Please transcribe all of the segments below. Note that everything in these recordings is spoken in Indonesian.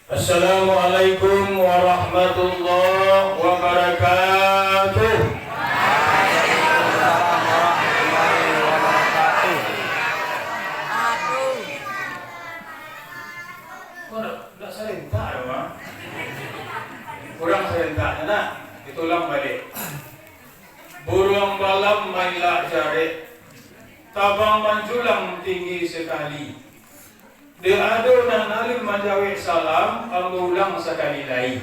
Assalamualaikum warahmatullahi wabarakatuh. Tidak serentak ya, Pak. Kurang serentaknya nak. Ditulang balik. Burung malam mainlah jarik, tabang menjulang tinggi sekali. Diadu dan alim menjawab salam, mengulang sekali lagi.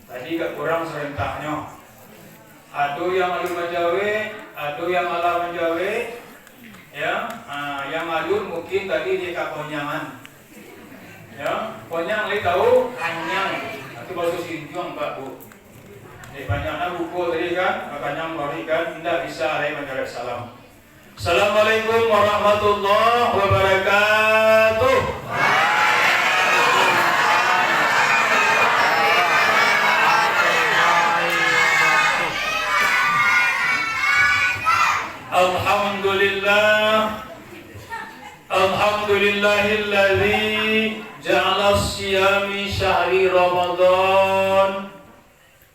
Tadi gak kurang serentaknya. Ada yang alim menjawab, ada yang ala menjawab. Ya, yang alun mungkin tadi dia tak konyangan. Ya, konyang li tahu kanyang. Itu bahasa Sintiong Pak Bu. Jadi banyaknya buku tadi kan, kanyang lori kan, tidak bisa alim menjawab salam. Assalamualaikum warahmatullahi wabarakatuh. Alhamdulillahilladzi ja'ala siyami syahri Ramadan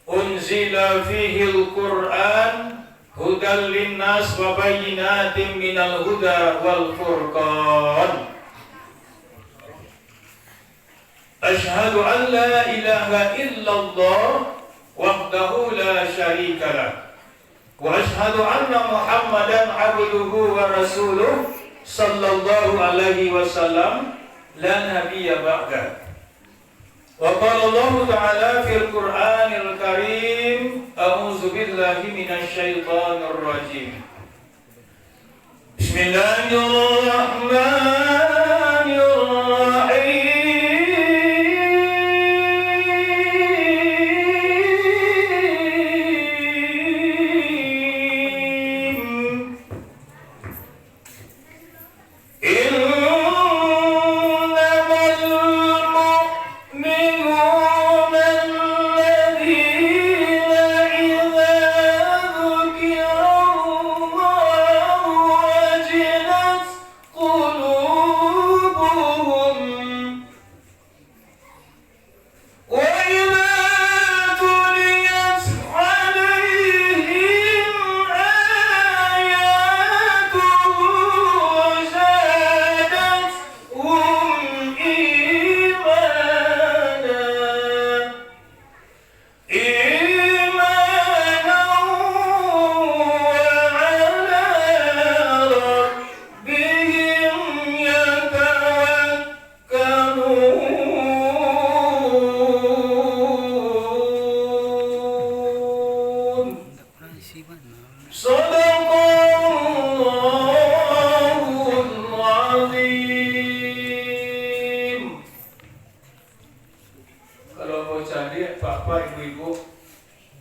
unzila fihi al-Qur'an hudan linnas wa bayyinatin minal huda wal furqan. Asyhadu an la ilaha illallah wahdahu la syarika lah wa asyhadu anna Muhammadan abduhu wa rasuluh sallallahu alaihi wasallam la nabiyya ba'da. Wa qala Allah ta'ala fil Qur'anil Karim, a'udzu billahi minasy syaithanir rajim. Bismillahirrahmanirrahim.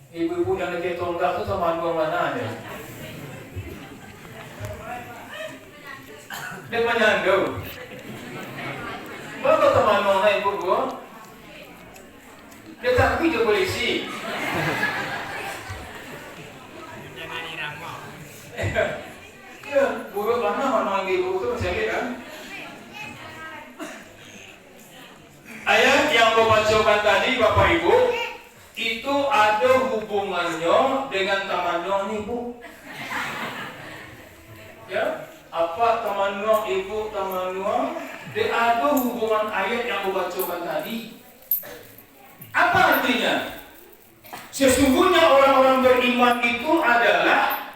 Ibu-ibu yang lagi tonggak itu teman gua mana ada? Dia menyandau. Bapak teman mana ibu gua? Dia tak pergi ke polisi. Jangan irama. Ya, buruk mana ibu itu masih ada kan? Ayat yang gua bacakan tadi Bapak Ibu itu ada hubungannya dengan tamannya ibu. Ya, apa tamannya ibu, tamannya? Dia ada hubungan ayat yang dibacakan tadi. Apa artinya? Sesungguhnya orang-orang beriman itu adalah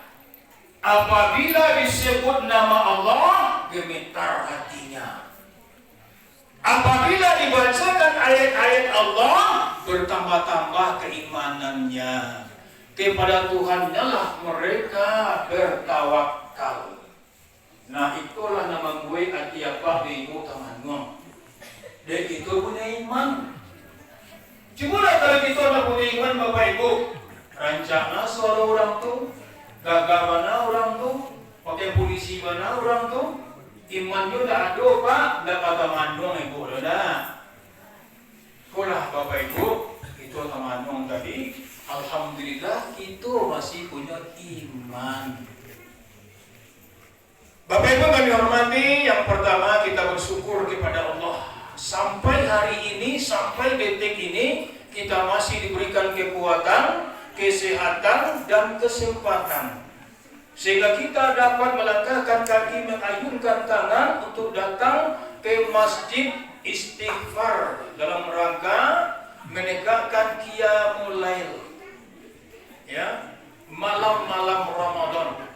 apabila disebut nama Allah gemetar hatinya. Apabila dibacakan ayat-ayat Allah, bertambah-tambah keimanannya. Kepada Tuhannya lah mereka bertawakal. Nah, itulah nama gue Atiapa Ibu Tamango. Dan itu punya iman. Cobalah kalau kita nak punya iman Bapak Ibu. Rancana suara orang tuh, gagal mana orang tuh, pakai polisi mana orang tuh. Iman juga ada Pak, dah kata mandong Ibu dah. Kulah Bapak Ibu, itu teman tadi. Alhamdulillah itu masih punya iman. Bapak Ibu kami hormati, yang pertama kita bersyukur kepada Allah sampai hari ini sampai detik ini kita masih diberikan kekuatan, kesehatan dan kesempatan, sehingga kita dapat melangkahkan kaki, mengayunkan tangan untuk datang ke masjid istighfar dalam rangka menegakkan qiyamul lail, ya, malam-malam Ramadan.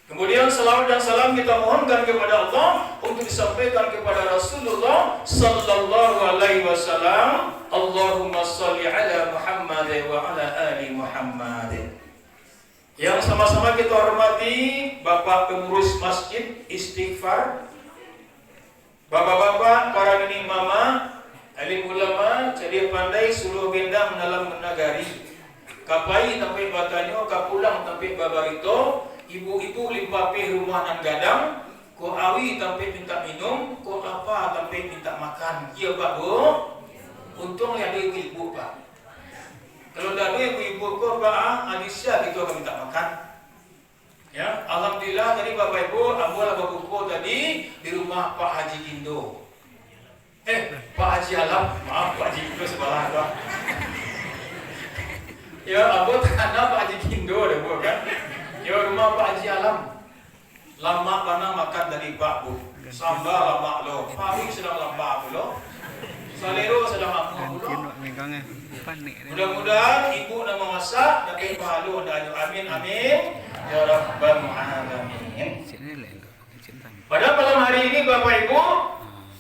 Kemudian salawat dan salam kita mohonkan kepada Allah untuk disampaikan kepada Rasulullah sallallahu alaihi wasallam. Allahumma shalli ala Muhammad wa ala ali Muhammad. Yang sama-sama kita hormati Bapak pengurus Masjid Istighfar, Bapak-bapak, para nenek mama, alim ulama, ceria pandai, suluh gendang dalam menagari. Kapai sampai batanyo, kapulang sampai babarito, ibu-ibu limpapi rumah nan gadang, ko awi sampai minta minum, ko apa sampai minta makan. Iya Pak Bu, untung ada ibu Pak. Kalau ada ibu-ibu ko Pak, Adisya gitu akan minta makan. Ya, alhamdulillah tadi Bapak Ibu, ambil babuku tadi di rumah Pak Haji Gindo. Pak Haji Alam, maaf Pak Haji Gindo sebelah Pak. Ya, abu karena Pak Haji Gindo deh Bu kan. Ya, rumah Pak Haji Alam. Lama mana makan dari Pak Bu. Sambal lama lo. Pari sedang lama lo. Salero sedang lama lo. Mudah-mudahan ibu nak memasak dapat pahala dan amin amin ya rabbal alamin. Pada malam hari ini Bapak Ibu,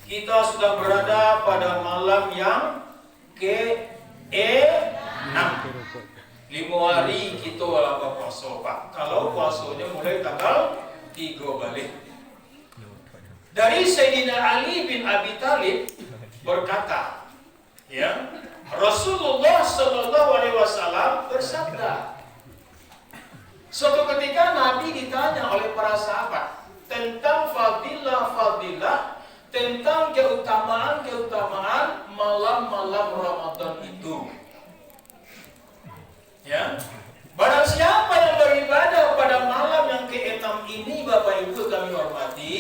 kita sudah berada pada malam yang ke-6. 5 hari kita wala puasa Pak. Kalau puasanya mulai tanggal 3 balik. Dari Sayyidina Ali bin Abi Thalib berkata, ya, Rasulullah Shallallahu Alaihi Wasallam bersabda. Suatu ketika Nabi ditanya oleh para sahabat tentang fadilah, tentang keutamaan malam-malam Ramadan itu. Ya, barang siapa yang beribadah pada malam yang ke-6 ini, Bapak Ibu kami hormati,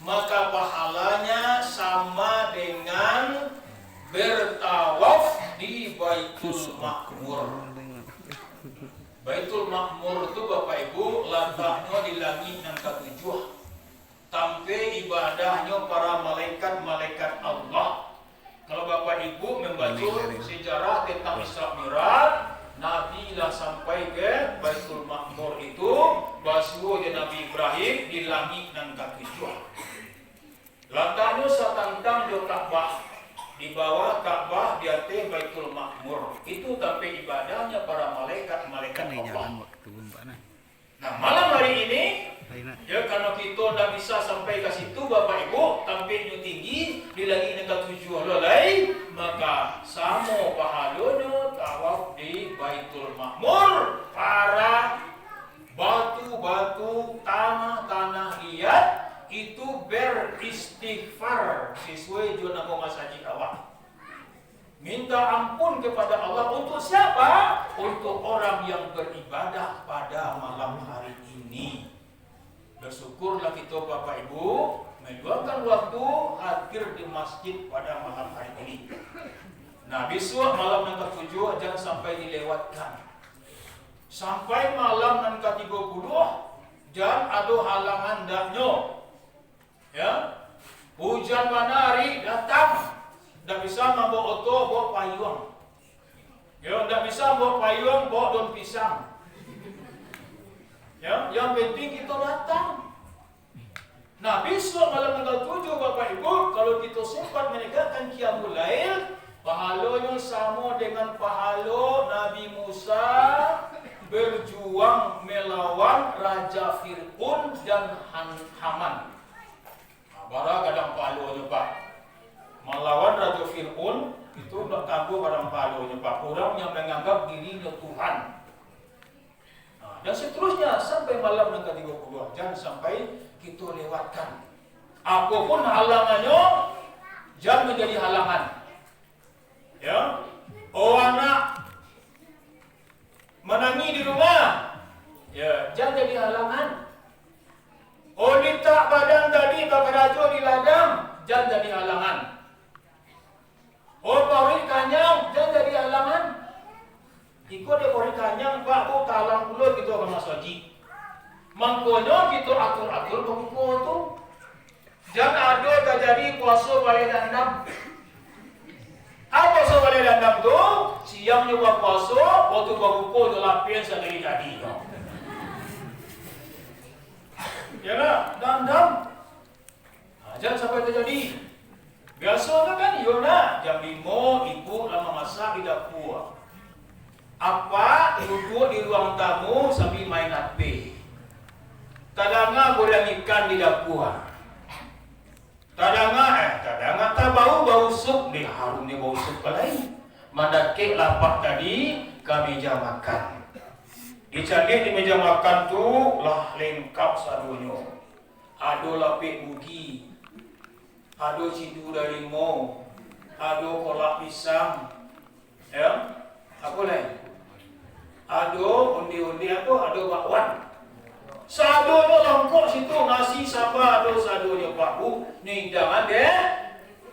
maka pahalanya sama dengan bertawaf di Baitul Ma'mur. Baitul Ma'mur itu Bapak Ibu letaknya di langit yang ke-7. Sampai ibadahnya para malaikat-malaikat Allah. Kalau Bapak Ibu membaca sejarah tentang Isra Mi'raj, Nabi lah sampai ke Baitul Ma'mur itu basuh Nabi Ibrahim di langit yang ke-7. Letaknya setantang di Ka'bah. Di bawah Ka'bah di atas Baitul Ma'mur. Itu tapi ibadahnya para malaikat-malaikat Allah. Nah, malam hari ini ya, karena kita tidak bisa sampai ke situ Bapak Ibu, tampilnya tinggi di lagi negara 7 lolai, maka sama pahalanya tawaf di Baitul Ma'mur. Para batu-batu, tanah-tanah liat itu beristighfar sesuai juga nama Mas Haji awak. Minta ampun kepada Allah untuk siapa? Untuk orang yang beribadah pada malam hari ini. Bersyukurlah kita Bapak Ibu meluangkan waktu hadir di masjid pada malam hari ini. Nah, besok malam yang ke-7 jangan sampai dilewatkan. Sampai malam yang ke-30 jangan ada halangan daknya. Ya, hujan manari datang. Tidak bisa membawa oto, bawa payung. Ya, tidak bisa bawa payung, bawa daun pisang. Ya, yang penting kita datang. Nah, besok malam tanggal 7 Bapak Ibu, kalau kita sempat menegakkan qiyamul lail, pahalanya sama dengan pahala Nabi Musa berjuang melawan Raja Fir'aun dan Haman. Nah, bara kadang pahalanya Pak. Melawan Raja Fir'aun itu tidak tahu barang pahalanya Pak. Orang yang menganggap dirinya Tuhan. Nah, dan seterusnya sampai malam yang ke-30. Jangan sampai kita lewatkan. Apapun halangannya, jangan menjadi halangan. Ya, oh anak menangi di rumah, ya jangan jadi halangan. Oh letak badan tadi Bapak Rajo di ladang, jangan jadi halangan. Makanya kita atur-atur buku tu. Jangan ada terjadi puasa balik dandam. Apa puasa balik dandam tu? Siang nyoba puasa, waktu buku tu lapin sekali jadi. Yalah, dandam. Jangan sampai terjadi. Biasanya kan Yona jam 5 ibu lama masak di dapur. Apa duduk di ruang tamu sambil main HP. Tadanga goreng ikan di dapur. Tadanga tak bau sup ni, harumnya bau sup lain. Mandakek lapak tadi ke meja makan. Dicari di meja makan tu lah lengkap sadunya. Ada lapik bugi, ada cidu dari mo, ada kolak pisang, ya, apa lain? Ada undi-undi apa? Ada bakwan. Sadonya lengkap situ, nasi sabar ada sadonya Pak Bu. Ni jangan deh,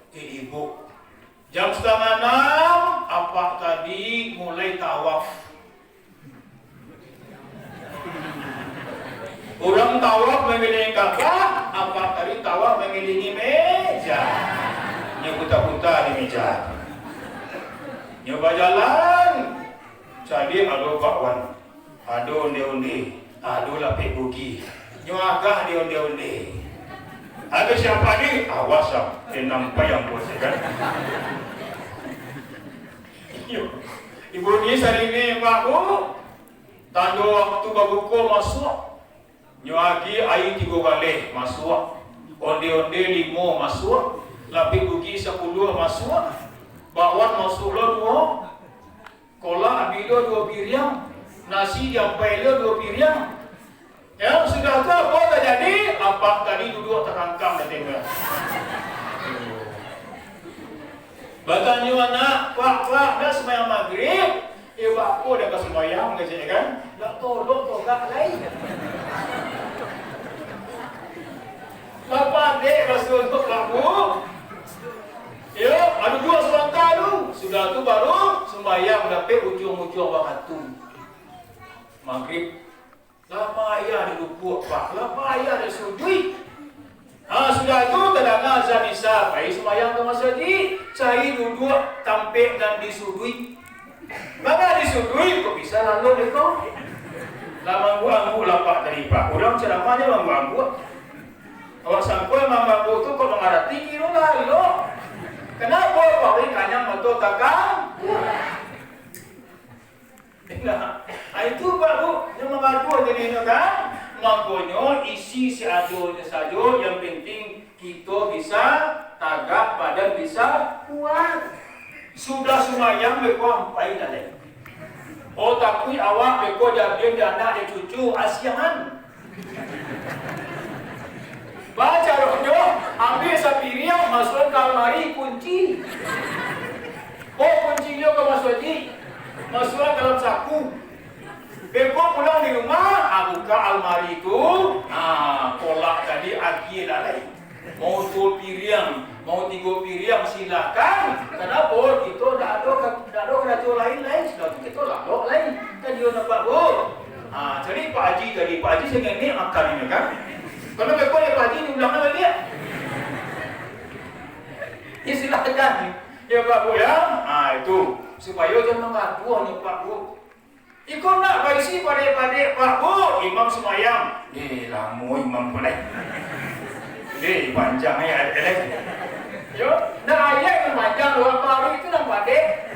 ibu. Jam 5:30 apa tadi mulai tawaf. Orang tawaf mengelilingi Ka'bah, apa tadi tawaf mengelilingi meja. Nyoba-putar di meja. Nyoba jalan. Jadi ada bakwan, ada undi-undi. Aduh lapik bugi, nyuagah di onde-onde. Ada siapa ni? Awas lah, nampak yang bos kan. Ibu ni hari ni Pak Bu, tanda waktu berbuka masuk. Nyuagi air 3 balik masuk. Onde-onde 5 masuk. Lapik bugi 10 masuk. Bakwan masuk lah 2. Kolak bila 2 piring. Nasi diampai le 2 piring. Ya, sudah ke apa terjadi? Apa tadi duduk terangkam dan tengok. Batanya anak, Pak, dah sembahyang maghrib. Pak aku dah ke sembahyang ke sini kan? Tak tolong togak lain. Lepas dek rasul untuk Pak Bu. Ya, ada 2 selangkah tu. Sudah tu baru sembahyang dapat ujung-ujung waktu. Maghrib lapa ayah duduk Pak, lapa ayah ada sujud. Sudah itu terdengar azan isya, baik sembahyang ke masjid, cari duduk tampik dan disudui. Maka disudui kok bisa lalu dekau? Lah manggu lapak dari Pak. Orang ceramahnya manggu. Awak sangkoi manggu tu kok mengarati kira lalu. Kenapa Pak ini kanyang motor takang? Itu Pak Bu, yang mengadu jadi kan? Makanya isi seadanya saja, yang penting kita bisa tagak, badan bisa kuat. Sudah sembahyang beko ampai dah lain. Oh takui awak beko jadi anak dan cucu asian. Baca rohnya, ambil sapiria, masuk ke almari, kunci. Oh kuncinya ke masjid. Masuklah dalam saku. Beko pulang di rumah, buka almari itu, kolak tadi agi dah lain. Mau 2 piring, mau 3 piring silakan. Kenapa? Kita dah ada kerja lain, sudah kita lalu lain. Kan dia nampak Bu. Jadi Pak Haji saya ni akan ini kan. Kalau beko ni Pak Haji ni ulang nama dia. Ya silakan. Ya Pak Bu ya. Itu supaya jangan mengadu ni Pak Bu. Ikut nak baisi pada-pada Pak Bu, imam semayang. Lama imam pulai. Panjang ayat elek. Yo, nak ayat yang panjang luar baru itu nampak dek.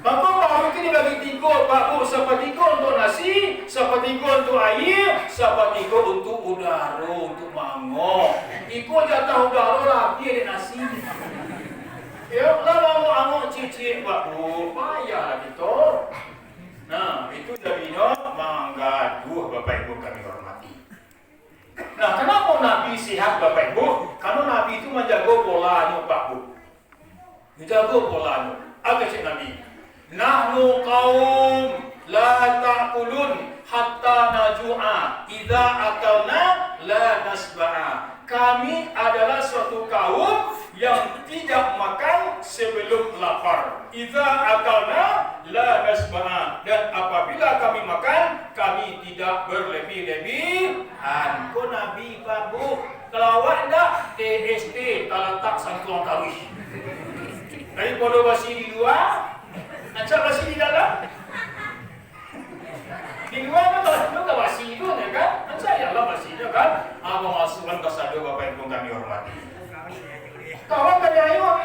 Maka baru itu dibagi 3 Pak Bu, sepertiga untuk nasi, sepertiga untuk air, sepertiga untuk udara, untuk mangok. Ikut jatah udara lagi ada nasi. Ya, lah mangok cicik Pak Bu, payahlah kita. Nah, itu jadinya mengaduh Bapak Ibu kami hormati. Nah, kenapa Nabi sihat Bapak Ibu? Karena Nabi itu menjaga polanya Pak Bu. Menjaga polanya. Apa cik Nabi? Nahnu qaum la ta'kulun hatta najua. Idza akalna la nasba'a. Kami adalah suatu kaum yang tidak makan sebelum lapar. Idza akalna la nasba'a. Dan apabila kami makan, kami tidak berlebih-lebihan. Kau Nabi Pak Bu, kalau awak enggak TST talatak sangkuang kawih. Dari bodoh basi di luar, ancak basi di dalam. Di luar kan kalau tak basi itu ya kan, ancak ya lah basinya kan. Abang masukkan ke sadu Bapak Ibu kami hormati. Kawan kan ayo.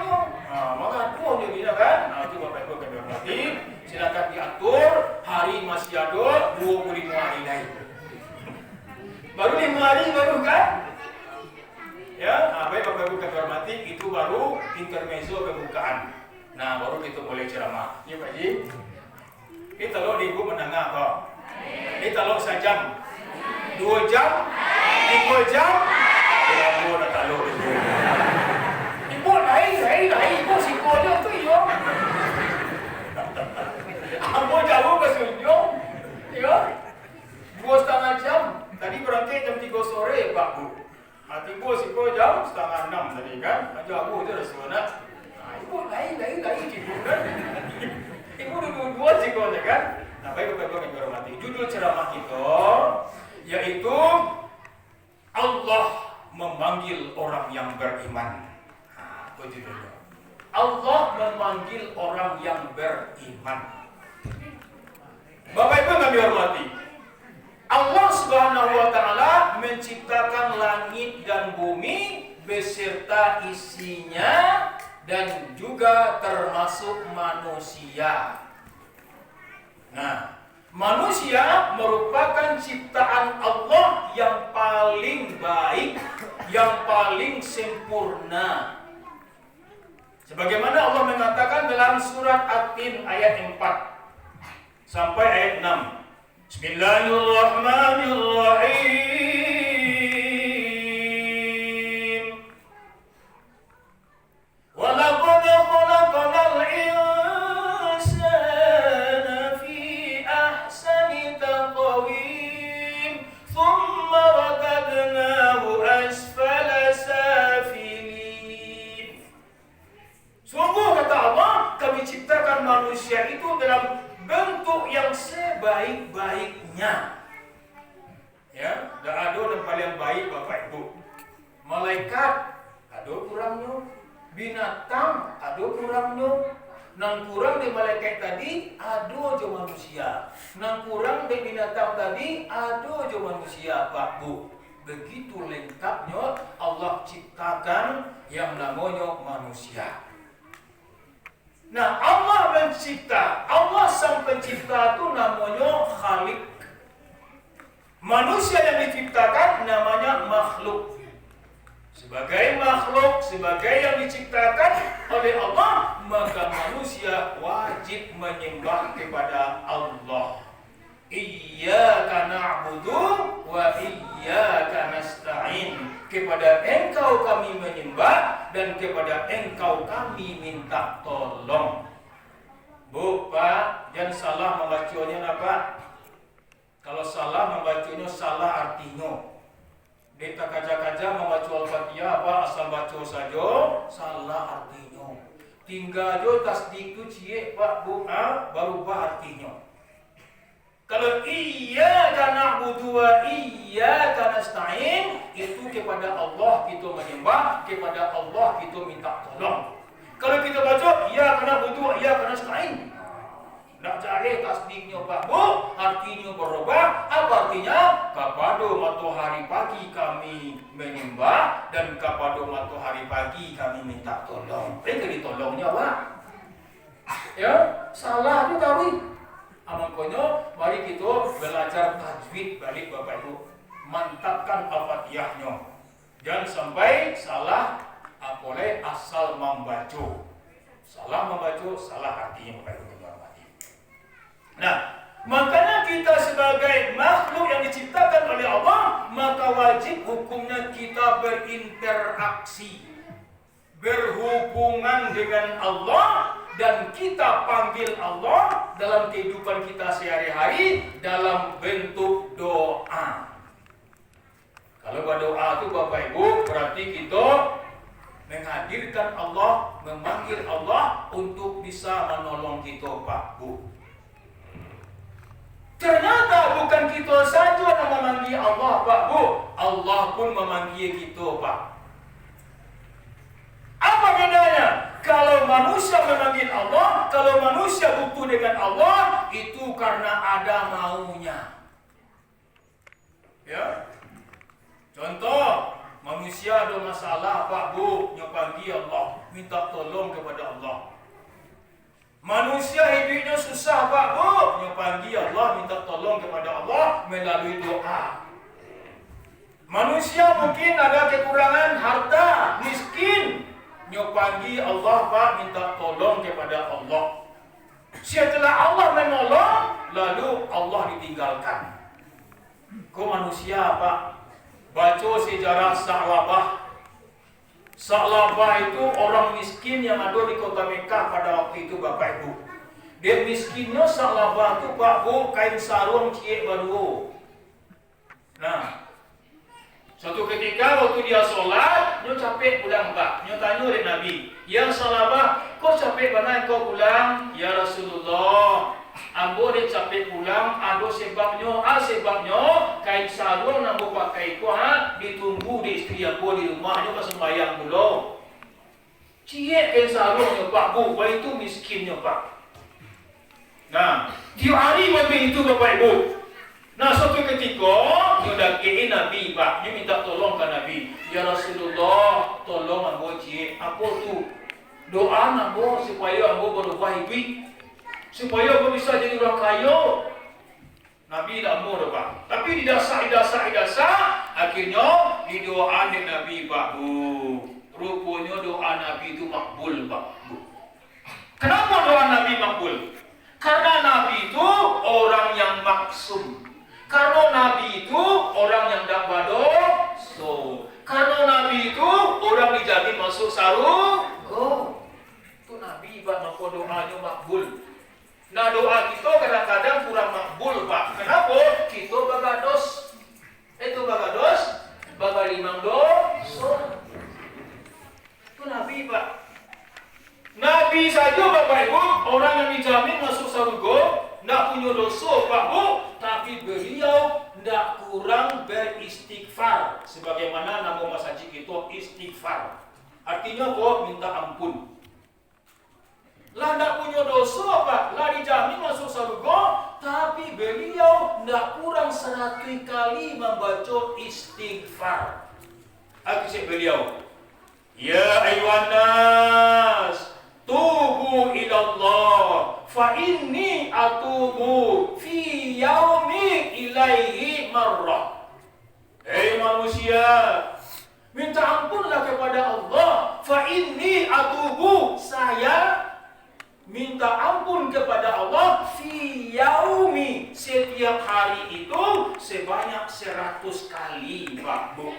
Maka tuh dia bilang kan, itu Bapak Ibu kami hormati. Silakan diatur, hari masih ada 25 hari lagi. Baru 5 hari baru kan? Ya, baik Bapak Ibu kami hormati, itu baru intermezzo pembukaan. Nah, baru kita boleh ceramah. Ya Pak Ji. Kita lo di ibu menengah kok. Kita lo sejam, 2 jam, 3 jam. Ya, ibu dah tahu. Ibu lain, ibu sikonya tu yo. Ambo jauh ke Sunjung, ya. 2,5 jam. Tadi berangkat jam 3 sore, Pak Bu. Tiba siko jam 5:30 tadi kan. Aja aku tu restoran. Ibu lain ibu kan. Ibu dua sikonya kan. Nah, baik Bapak Ibu yang dihormati. Judul ceramah kita yaitu Allah memanggil orang yang beriman. Nah, itu judulnya. Allah memanggil orang yang beriman. Bapak Ibu yang dihormati, Allah Subhanahu wa taala menciptakan langit dan bumi beserta isinya dan juga termasuk manusia. Nah, manusia merupakan ciptaan Allah yang paling baik, yang paling sempurna. Sebagaimana Allah mengatakan dalam surat At-Tin ayat 4 sampai ayat 6. Bismillahirrahmanirrahim. Walaqad khalaqnal insana fi ahsani taqwim, thumma radadnahu asfala safilin. Sungguh kata Allah, kami ciptakan manusia itu dalam bentuk yang sebaik-baiknya. Ya, dah ada yang paling baik Bapak Ibu. Malaikat ada kurangnya, binatang ada kurangnya. Nang kurang di malaikat tadi ada je manusia. Nang kurang di binatang tadi ada je manusia Pak Bu. Begitu lengkapnya Allah ciptakan yang namanya manusia. Nah, Allah mencipta, Allah sang pencipta itu namanya Khalik. Manusia yang diciptakan namanya makhluk. Sebagai makhluk, sebagai yang diciptakan oleh Allah, maka manusia wajib menyembah kepada Allah. Iyyaka na'budu wa iyyaka nasta'in. Kepada Engkau kami menyembah dan kepada Engkau kami minta tolong. Bu, Pak, jangan salah membacanya apa? Kalau salah membacanya salah artinya. Kita kaca-kaca membaca Al-Fatihah apa asal baca saja salah artinya. Tinggal jo tasdik tu cie Pak Bu, baru artinya. Kalau iyyaka na'budu wa iyyaka nasta'in, itu kepada Allah kita menyembah, kepada Allah kita minta tolong. Kalau kita baca iyyaka na'budu wa iyyaka nasta'in, nak cari tasdiknya Pak Bu, artinya berubah. Apa artinya? Kepada matahari pagi kami menyembah dan kepada matahari pagi kami minta tolong. Mereka ditolongnya Pak. Ya, salah itu kami. Makanya mari kita belajar tajwid balik Bapak Ibu. Mantapkan Al-Fatihahnya. Jangan sampai salah boleh asal membaca. Salah membaca, salah artinya Bapak Ibu. Nah, makanya kita sebagai makhluk yang diciptakan oleh Allah, maka wajib hukumnya kita berinteraksi, berhubungan dengan Allah, dan kita panggil Allah dalam kehidupan kita sehari-hari dalam bentuk doa. Kalau berdoa itu Bapak Ibu berarti kita menghadirkan Allah, memanggil Allah untuk bisa menolong kita Pak Bu. Ternyata bukan kita saja yang memanggil Allah, Pak Bu. Allah pun memanggil kita, Pak. Apa bedanya? Kalau manusia memanggil Allah, kalau manusia butuh dengan Allah, itu karena ada maunya. Ya. Contoh, manusia ada masalah, Pak Bu, panggil Allah, minta tolong kepada Allah. Manusia hidupnya susah, Pak Bu, panggil Allah, minta tolong kepada Allah melalui doa. Manusia mungkin ada kekurangan harta, miskin, panggil Allah, Pak, minta tolong kepada Allah. Setelah Allah menolong, lalu Allah ditinggalkan. Kau manusia, Pak, baca sejarah Sa'labah. Sa'labah itu orang miskin yang ada di kota Mekah pada waktu itu, Bapak Ibu. Dia miskinnya Sa'labah itu, Pak Bu, kain sarung ciek baru. Nah, suatu ketika waktu dia sholat, dia capek pulang, Pak. Dia tanya oleh Nabi, "Ya Sa'labah, kau capek mana kau pulang?" "Ya Rasulullah, ambo dia capek pulang, ada sebabnya. Sebabnya kain sarung yang ambo pakai itu ditunggu di istri ambo di rumahnya pas sembahyang dulu. Cie kain sarungnya, Pak Bu, itu miskinnya, Pak." Nah, tiap hari lebih itu, Bapak Ibu. Nah, suatu ketika dia dakein Nabi, Pak. Dia minta tolong ke Nabi. "Ya Rasulullah, tolong ambo cie. Apa tu? Doa ambo supaya ambo berubah hidup, supaya aku bisa jadi orang kaya." Nabi tak mau dah, Pak. Tapi didasar, akhirnya didoa oleh Nabi, Pak Bu. Rupanya doa Nabi itu makbul, Pak Bu. Kenapa doa Nabi makbul? Karena Nabi itu orang yang maksum. Karena Nabi itu orang yang tak berdosa. Karena Nabi itu orang dijamin masuk surga. Itu Nabi, Pak, maka doanya makbul. Nah, doa kita kadang-kadang kurang makbul, Pak. Kenapa? Kita bagados. Itu bagados, bagalimang dosa. Itu Nabi, Pak. Nabi saja, Bapak Ibu, orang yang dijamin masuk surga, tidak punya dosa, Pak Bu, tapi beliau tidak kurang beristighfar. Sebagaimana nama Mas Haji kita istighfar. Artinya apa? Minta ampun. Lah tidak punya dosa, Pak. Lah dijamin masuk surga, tapi beliau tidak kurang 100 kali membaca istighfar. Aku cek beliau, "Ya ayuhan nas, tubu ilallah, fa inni atubu fi yaumi ilaihi marrah." Hei manusia, minta ampunlah kepada Allah. Fa inni atubu, saya minta ampun kepada Allah fi yaumi, setiap hari itu sebanyak 100 kali, Pak Bu.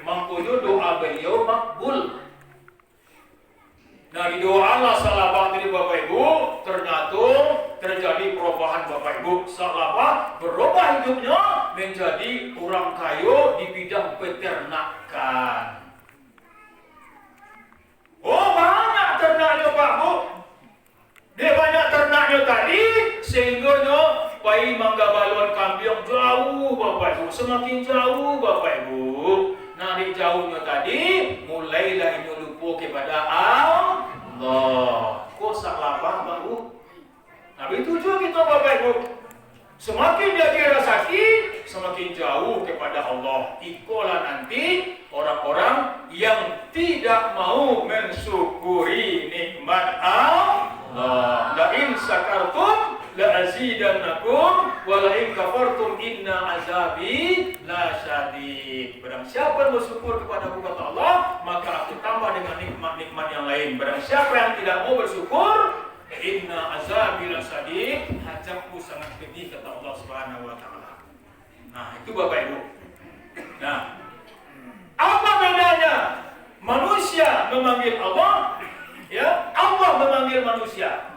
Makanya doa beliau makbul. Nah, di doa Allah Sa'labah tadi, Bapak Ibu, ternyata terjadi perubahan, Bapak Ibu. Sa'labah berubah hidupnya menjadi orang kaya di bidang peternakan. Oh, banyak ternaknya, Pak Bu. Dia banyak ternaknya tadi, sehingga pai mangga balon kambing jauh, Bapak Ibu, semakin jauh, Bapak Ibu. Nah, di jauhnya tadi mulailah ini lupa kepada Allah. Kok Sa'labah, Pak Bu? Nah, itu juga kita, Bapak Ibu. Semakin dia kira sakit, semakin jauh kepada Allah. Itulah nanti orang-orang yang tidak mau mensyukuri nikmat Allah. La in sakartum la azidannakum wa la in kafartum inna azabi la syadid. Barang siapa yang bersyukur kepada kata Allah, maka aku tambah dengan nikmat-nikmat yang lain. Barang siapa yang tidak mau bersyukur, inna azabi la syadid, azabku sangat pedih, kata Allah Subhanahu wa taala. Nah, itu Bapak Ibu. Nah, apa bedanya manusia memanggil Allah, ya, Allah memanggil manusia?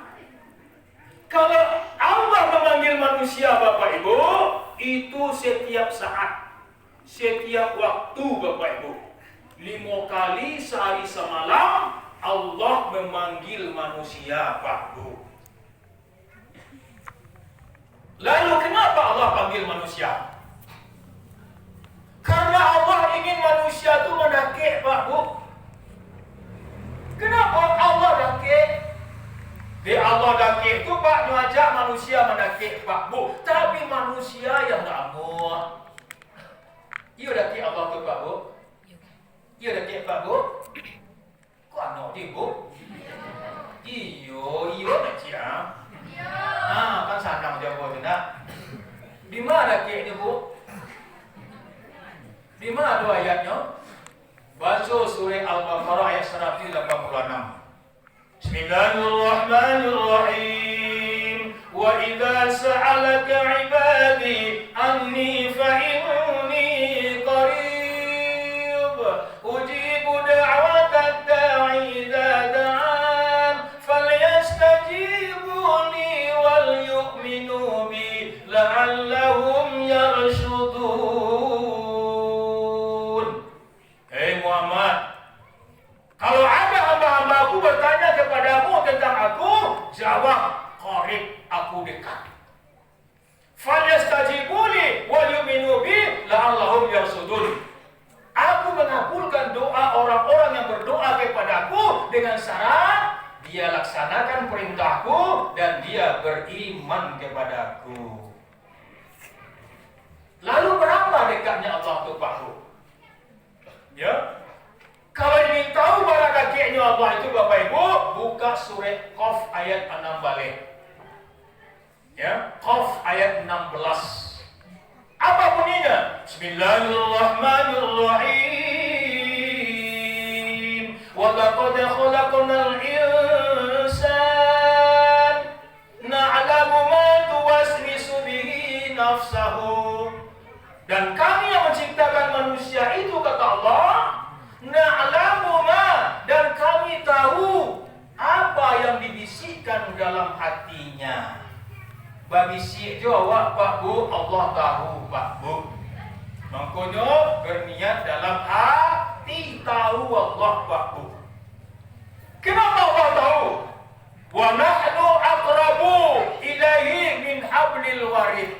Kalau Allah memanggil manusia, Bapak Ibu, itu setiap saat, setiap waktu, Bapak Ibu. 5 kali sehari semalam Allah memanggil manusia, Pak Bu. Lalu kenapa Allah panggil manusia? Karena Allah ingin manusia itu mendaki, Pak Bu. Kenapa Allah daki? Di Allah daki itu Pak ngajak manusia mendaki, Pak Bu. Tapi manusia yang tak mau. Iya daki Allah tuh Pak Bu. Iya daki Pak Bu. Kok anak di Bu? Iyo aja. Nah, kan sanang dia Bu nak. Di mana daki ini Bu? Di mana dua ayatnya? Baca surah Al-Baqarah ayat 186. Bismillahirrahmanirrahim. Wa idza sa'alaka 'ibadi anni fa inni qarib ujibu da'watad da'i idza da'an falyastajibu li wal yu'minu bi la'allahum yarshudun. Hei Muhammad, kalau ada hamba-hambaku bertanya kepadamu tentang aku, jawab, qarib, aku dekat. Falyastajibuli wal yu'minu bi la'allahum yarsudun. Aku mengabulkan doa orang-orang yang berdoa kepadaku dengan syarat dia laksanakan perintahku dan dia beriman kepadaku. Lalu berapa dekatnya Allah itu Pak Bu? Ya. Kalau ingin tahu mana kakeknya Allah itu Bapak Ibu, buka surah Qaf ayat 6 balik. Ya, Qaf ayat 16. Apa bunyinya? Bismillahirrahmanirrahim. Wa laqad khalaqnal insana na'lamu ma tuwaswisu bihi nafsahu. Dan kami yang menciptakan manusia itu kata Allah, na'lamu ma, dan kami tahu apa yang dibisikkan dalam hatinya. Babisik jawab Pak Bu, Allah tahu Pak Bu. Makanya berniat dalam hati tahu Allah Pak Bu. Kenapa Allah tahu? Wa nahnu aqrabu ilaihi min hablil warid.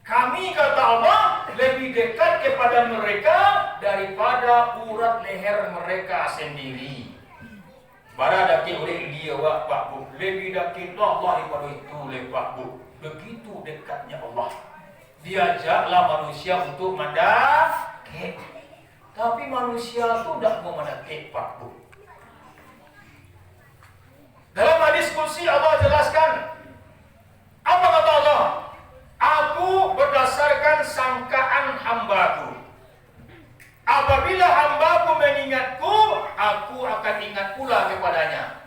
Kami kata Allah lebih dekat kepada mereka daripada urat leher mereka sendiri. Bara daki oleh dia Pak Bu, lebih dekat Allah daripada itu le Pak Bu. Begitu dekatnya Allah. Diajaklah manusia untuk mendaki. Tapi manusia itu tidak mau mendaki Pak Bu. Dalam hadis kursi Allah jelaskan, apa kata Allah? Aku berdasarkan sangkaan hambaku. Apabila hambaku mengingatku, aku akan ingat pula kepadanya.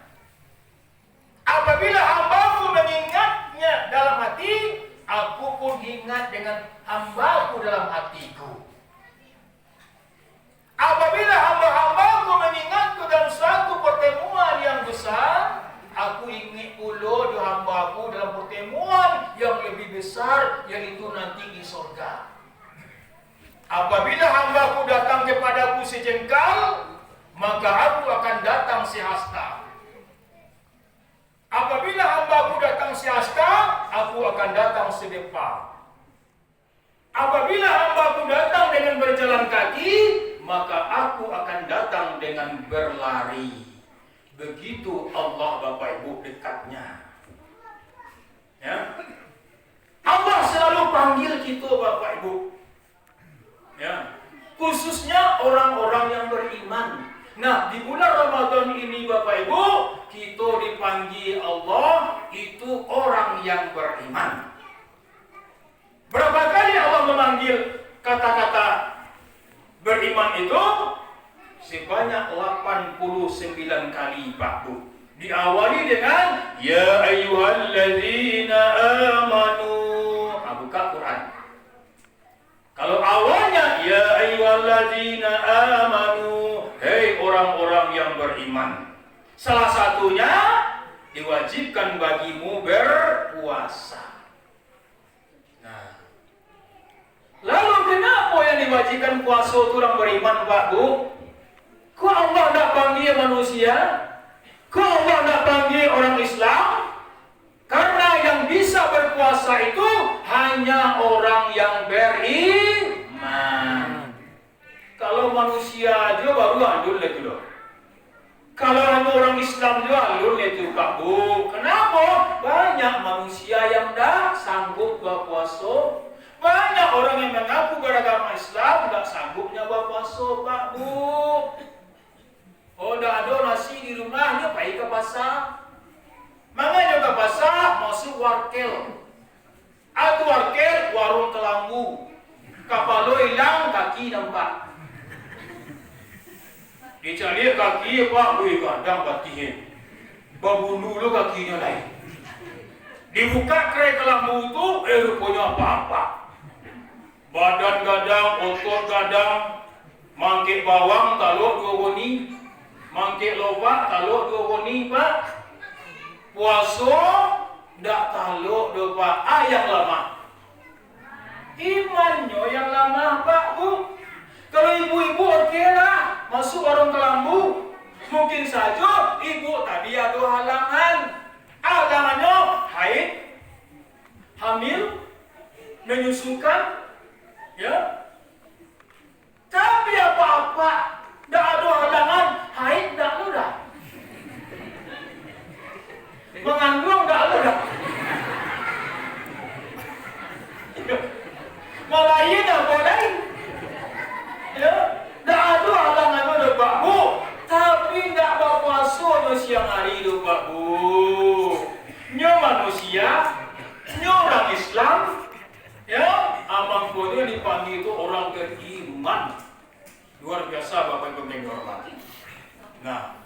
Apabila hambaku mengingatnya dalam hati, aku pun ingat dengan hambaku dalam hatiku. Apabila hamba-hambaku mengingatku dalam suatu pertemuan yang besar, aku ingin pula di hambaku dalam pertemuan yang lebih besar, yaitu nanti di surga. Apabila hambaku datang kepadaku sejengkal, maka aku akan datang sehasta. Apabila hambaku datang sehasta, aku akan datang sedepa. Apabila hambaku datang dengan berjalan kaki, maka aku akan datang dengan berlari. Begitu Allah Bapak Ibu dekatnya. Ya. Allah selalu panggil kita Bapak Ibu. Ya. Khususnya orang-orang yang beriman. Nah, di bulan Ramadan ini Bapak Ibu, kita dipanggil Allah itu orang yang beriman. Berapa kali Allah memanggil kata-kata beriman itu? Sebanyak 89 kali Pak Bu. Diawali dengan ya ayyuhalladzina amanu. Buka Quran. Kalau awalnya ya ayyuhalladzina amanu, hei orang-orang yang beriman. Salah satunya diwajibkan bagimu berpuasa. Nah, lalu kenapa yang diwajibkan puasa itu orang beriman Pak Bu? Kok Allah tidak panggil manusia? Kok Allah tidak panggil orang Islam? Karena yang bisa berpuasa itu hanya orang yang beriman. Kalau manusia aja baru adul lagi loh. Kalau hanya orang Islam juga alur itu Pak Bu. Kenapa? Banyak manusia yang dah sanggup berpuasa. Banyak orang yang mengaku beragama Islam tak sanggupnya berpuasa Pak Bu. Oh, dah ada nasi di rumahnya pergi ke pasar. Makanya ke pasar masuk warkel. Atau warkel warung kelambu. Kapalo hilang kaki nampak. Dicari kaki Pak Bu kadang kaki. Berbunuh lo kakinya lain. Dibuka kerai kelambu itu rupanya apa-apa. Badan gadang, otot gadang, mangkik bawang taluk 2 goni, mangkik lobak taluk 2 goni Pak. Puasa ndak taluk 2 Pak. Yang lama. Imannya yang lama Pak Bu. Kalau ibu-ibu okey lah, masuk warung kelambu. Mungkin saja ibu tadi ada halangan. Halangannya haid, hamil, menyusukan, ya. Tapi apa-apa, tidak ada halangan, haid tidak ada. Mengandung tidak ada. Malahin apa lain? Ya, tidak ada halangan ada Pak Bu. Tapi tidak berpuasa siang hari itu Pak Bu. Nya manusia, nya orang Islam, ya, amang bodoh dipanggil itu orang beriman. Luar biasa Bapak Ibu yang dihormati. Nah,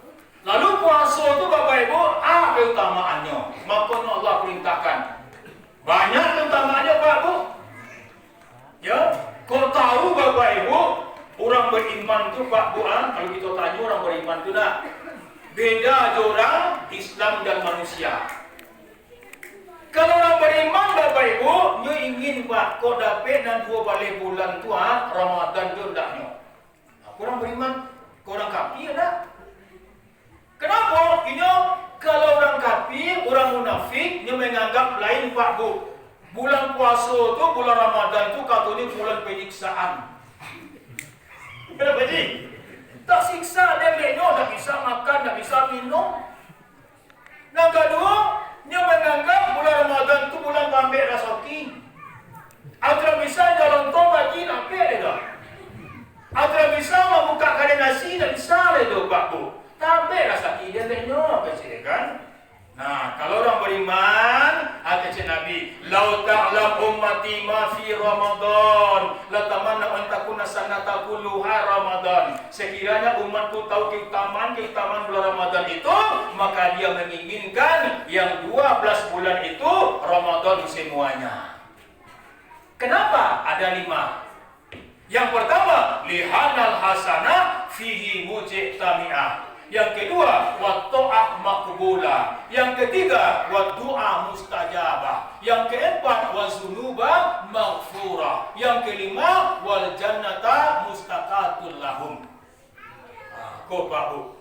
lalu puasa itu Bapak Ibu, keutamaannya. Makanya Allah perintahkan. Banyak keutamaannya Pak Bu. Ya, kau tahu Bapak Ibu, orang beriman itu Pak Bu, kalau kita tanya orang beriman itu nak beda aja orang Islam dan manusia. Kalau orang beriman Bapak Ibu, nyo ingin Pak, kau dapat dan 2 balik bulan tu Ramadan tu ndaknya. Orang beriman, kau orang kafir tak? Kenapa? Ini kalau orang kafir, orang munafik, nyo menganggap lain Pak Bu. Bulan puasa tu, bulan Ramadan tu katanya bulan penyiksaan. Kenapa Ji? Tak siksa dia lekno, tak bisa makan, tak bisa minum. Yang kedua, dia menganggap bulan Ramadan itu bulan pambil rezeki. Agar bisa jalan tol bagi nak dia dah. Agar bisa membuka kadang nasi, tak bisa dia Pak Bu. Tapi rezeki dia lekno, kan? Nah, kalau orang beriman, kata Nabi, "Lau ta'lam ummati ma fi Ramadan, la tamanna an takuna sanata kulluha Ramadan." Sekiranya umatku tahu keutamaan bulan Ramadan itu, maka dia menginginkan yang 12 bulan itu Ramadan semuanya. Kenapa? Ada 5. Yang pertama, lihanal hasanah fihi mujtami'ah. Yang kedua, wa ta'ah maqbulah. Yang ketiga, wa du'a mustajabah. Yang keempat, wa zunuba maghfurah. Yang kelima, wal jannata mustaqatul lahum. Kau Pak Bu.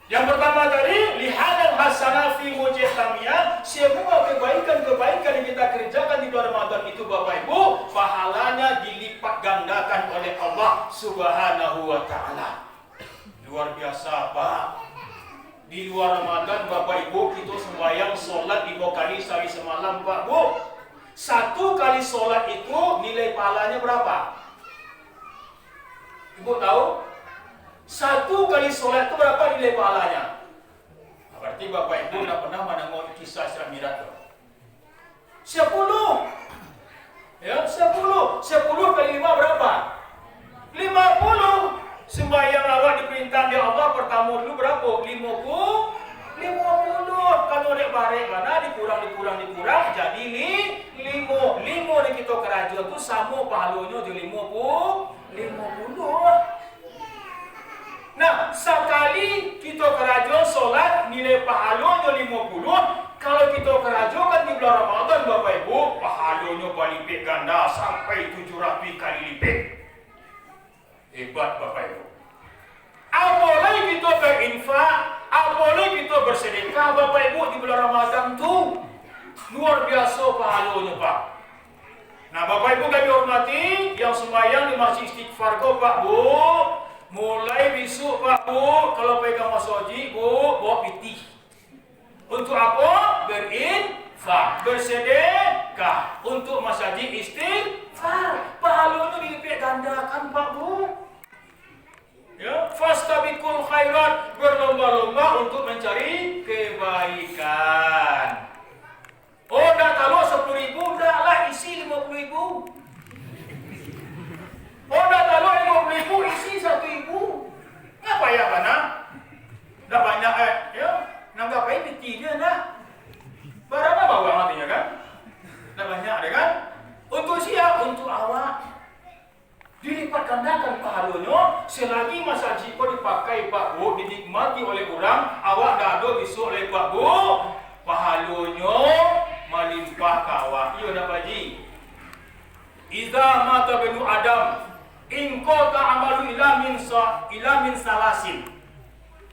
Yang pertama tadi, lihanal hasanah fi mujtami'ah. Semua kebaikan-kebaikan yang kita kerjakan di bulan Ramadan itu Bapak Ibu, pahalanya dilipat gandakan oleh Allah Subhanahu wa taala. Luar biasa Pak. Di luar Ramadan Bapak Ibu kita sembahyang solat 5 kali sehari semalam Pak Bu. 1 kali solat itu nilai pahalanya berapa? Ibu tahu? 1 kali solat itu berapa nilai pahalanya? Berarti Bapak Ibu tidak pernah mendengar kisah Isra Mi'raj. 10. Ya, 10. 10 kali 5 berapa? 50. Sembahyang awak diperintah oleh Allah pertama dulu berapa? 50. Kalau dek barek mana dikurang jadi 5 di kita kerajaan tu sama pahalanya je 50. Nah, sekali kita kerajaan solat nilai pahalanya 50. Kalau kita kerajaan kan di bulan Ramadan Bapak Ibu, pahalanya berlipat ganda sampai 700 kali lipat. Hebat Bapak Ibu. Apalagi kita berinfak, apalagi kita bersedekah Bapak Ibu di bulan Ramadan tu. Luar biasa pahalanya Pak. Nah Bapak Ibu kami hormati, yang sembahyang di Masjid Istighfar kok Pak Bu, mulai besok Pak Bu, kalau pegang masjid Bu, bawa pitih. Untuk apa? Berinfak, bersedekah untuk masjid Istighfar. Pahalanya dilipat gandakan Pak Bu. Ya, fastabiqul khairat, berlomba-lomba untuk mencari kebaikan. Oh, dah taruh 10.000, dah lah isi 50.000. Oh, dah taruh 50.000, isi 1.000. Ngapa ya mana? Dah banyak ya. Nang ngapain petinya dah? Barang apa bawang artinya kan? Dah banyak ada kan? Untuk siapa? Untuk awak. Dilipat gandakan pahalanya selagi masjid kau dipakai Pak Bu, dinikmati oleh orang, awak dah ada besok oleh Pak Bu, pahalanya melimpah ke awak. Iya dah Pak Haji. Iza mata benu Adam in qata amalu ila min salasin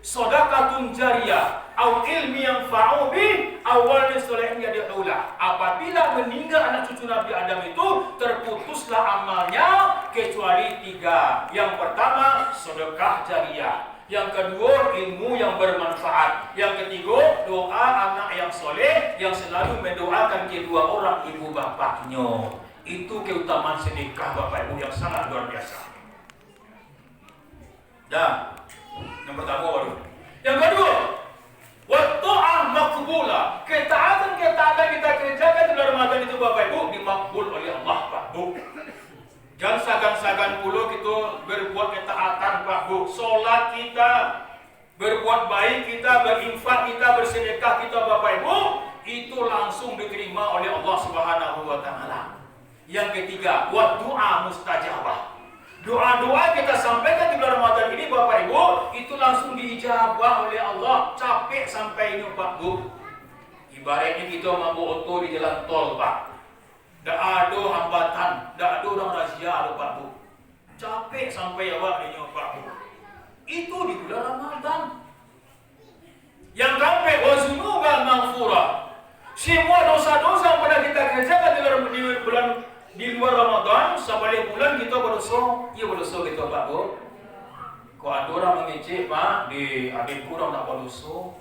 sadaqatun jariyah au ilmi yang fa'u bi awalnya solehin yad'ulah. Apabila meninggal anak cucu Nabi Adam itu, terputuslah amalnya kecuali 3. Yang pertama sedekah jariyah, yang kedua ilmu yang bermanfaat, yang ketiga doa anak yang soleh yang selalu mendoakan kedua orang ibu bapaknya. Itu keutamaan sedekah Bapak Ibu yang sangat luar biasa. Dan yang pertama baru. Yang kedua, wata'ah makbulah. Ketaatan kita kerjakan di bulan Ramadan itu Bapak Ibu dimakbul oleh Allah Pak Bu. Jangan sagan-sagan pula kita berbuat ketaatan Pak Bu. Solat kita, berbuat baik kita, berinfak kita, bersedekah kita Bapak Ibu, itu langsung diterima oleh Allah Subhanahu wa taala. Yang ketiga, wa doa mustajabah. Doa-doa kita sampaikan di bulan Ramadan ini Bapak Ibu, itu langsung diijabah oleh Allah. Capek sampai ini Pak Bu. Ibaratnya kita mampu oto di jalan tol Pak. Tak ada hambatan, tak ada orang razia Pak Bu. Capek sampai awak ini Pak Bu. Itu di bulan Ramadan. Yang sampai wazunuba maghfurah. Semua dosa-dosa yang pernah kita kerjakan di luar Ramadan, sebalik bulan kita berdosa. Iya berdosa kita Pak Bu. Kalau ada orang mengejek Pak, di adikku orang tak berdosa.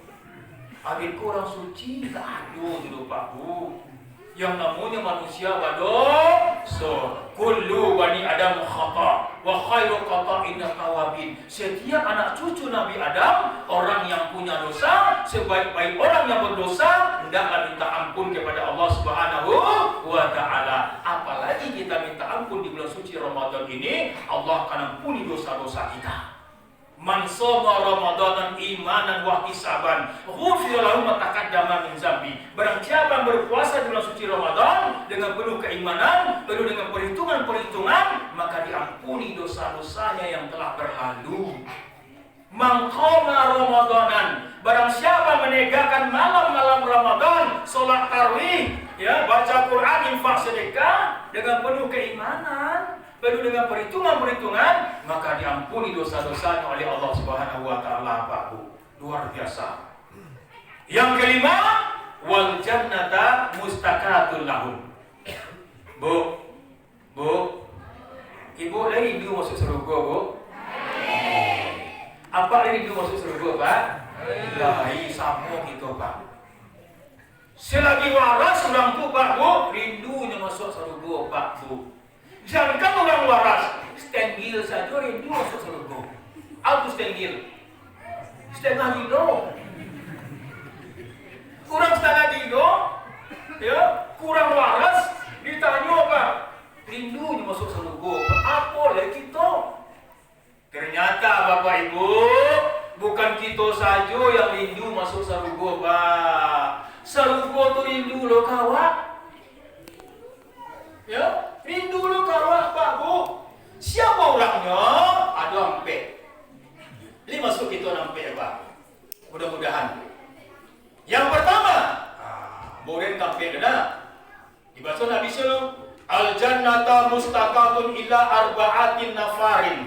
Adikku orang suci, tak ada dulu Pak Bu. Yang namanya manusia berdosa. Kullu bani Adam khata wa khairu khata'ina tawabin. Setiap anak cucu Nabi Adam orang yang punya dosa, sebaik-baik orang yang berdosa hendaklah minta ampun kepada Allah Subhanahu wa taala. Apalagi kita minta ampun di bulan suci Ramadan ini, Allah akan ampuni dosa-dosa kita. Man shoma Ramadanan imanan wa ihtisaban ghufira lahu ma taqaddama min dzambi. Barang siapa yang berpuasa di bulan suci Ramadan dengan penuh keimanan, penuh dengan perhitungan, maka diampuni dosa-dosanya yang telah berlalu. Man qama Ramadanan, barang siapa menegakkan malam-malam Ramadan, salat tarawih, ya, baca Quran, infak, sedekah dengan penuh keimanan, penuh dengan perhitungan, maka diampuni dosa-dosanya oleh Allah Subhanahu wa taala Pak Bu. Luar biasa. Yang kelima, wal jannata mustaqatul lahum. Bu, Ibu lagi dulu masuk surga Bu? Apa lagi dulu masuk surga Pak? Lahi sama kita Pak. Selagi waras orang tu Pak Bu, rindunya masuk surga Pak Bu. Jangankan orang waras, stenggil saja rindu masuk surga. Aku stenggil, setengah kilo, kurang setengah kilo, ya, kurang waras, ditanya apa? Rindunya masuk surga. Apa lagi kita? Ternyata Bapak Ibu, bukan kita saja yang rindu masuk surga Pak. Surga tu rindu loh kawan. Ya, rindu lo kawan Pak Bu. Siapa orangnya? Ada ampe. Ini masuk kita ampe Pak. Mudah-mudahan. Yang pertama, boleh ampe dah. Dibaca Nabi sallallahu al jannata mustaqatun ila arba'atin nafarin.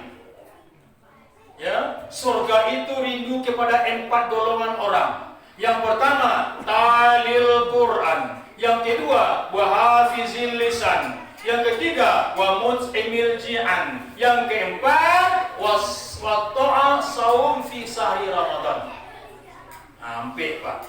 Ya, surga itu rindu kepada 4 golongan orang. Yang pertama, talil Quran. Yang kedua, wa hafizil lisan. Yang ketiga, wa mut'imil ji'an. Yang keempat, wa ta'a saum fi sahri Ramadan. Hampir, Pak.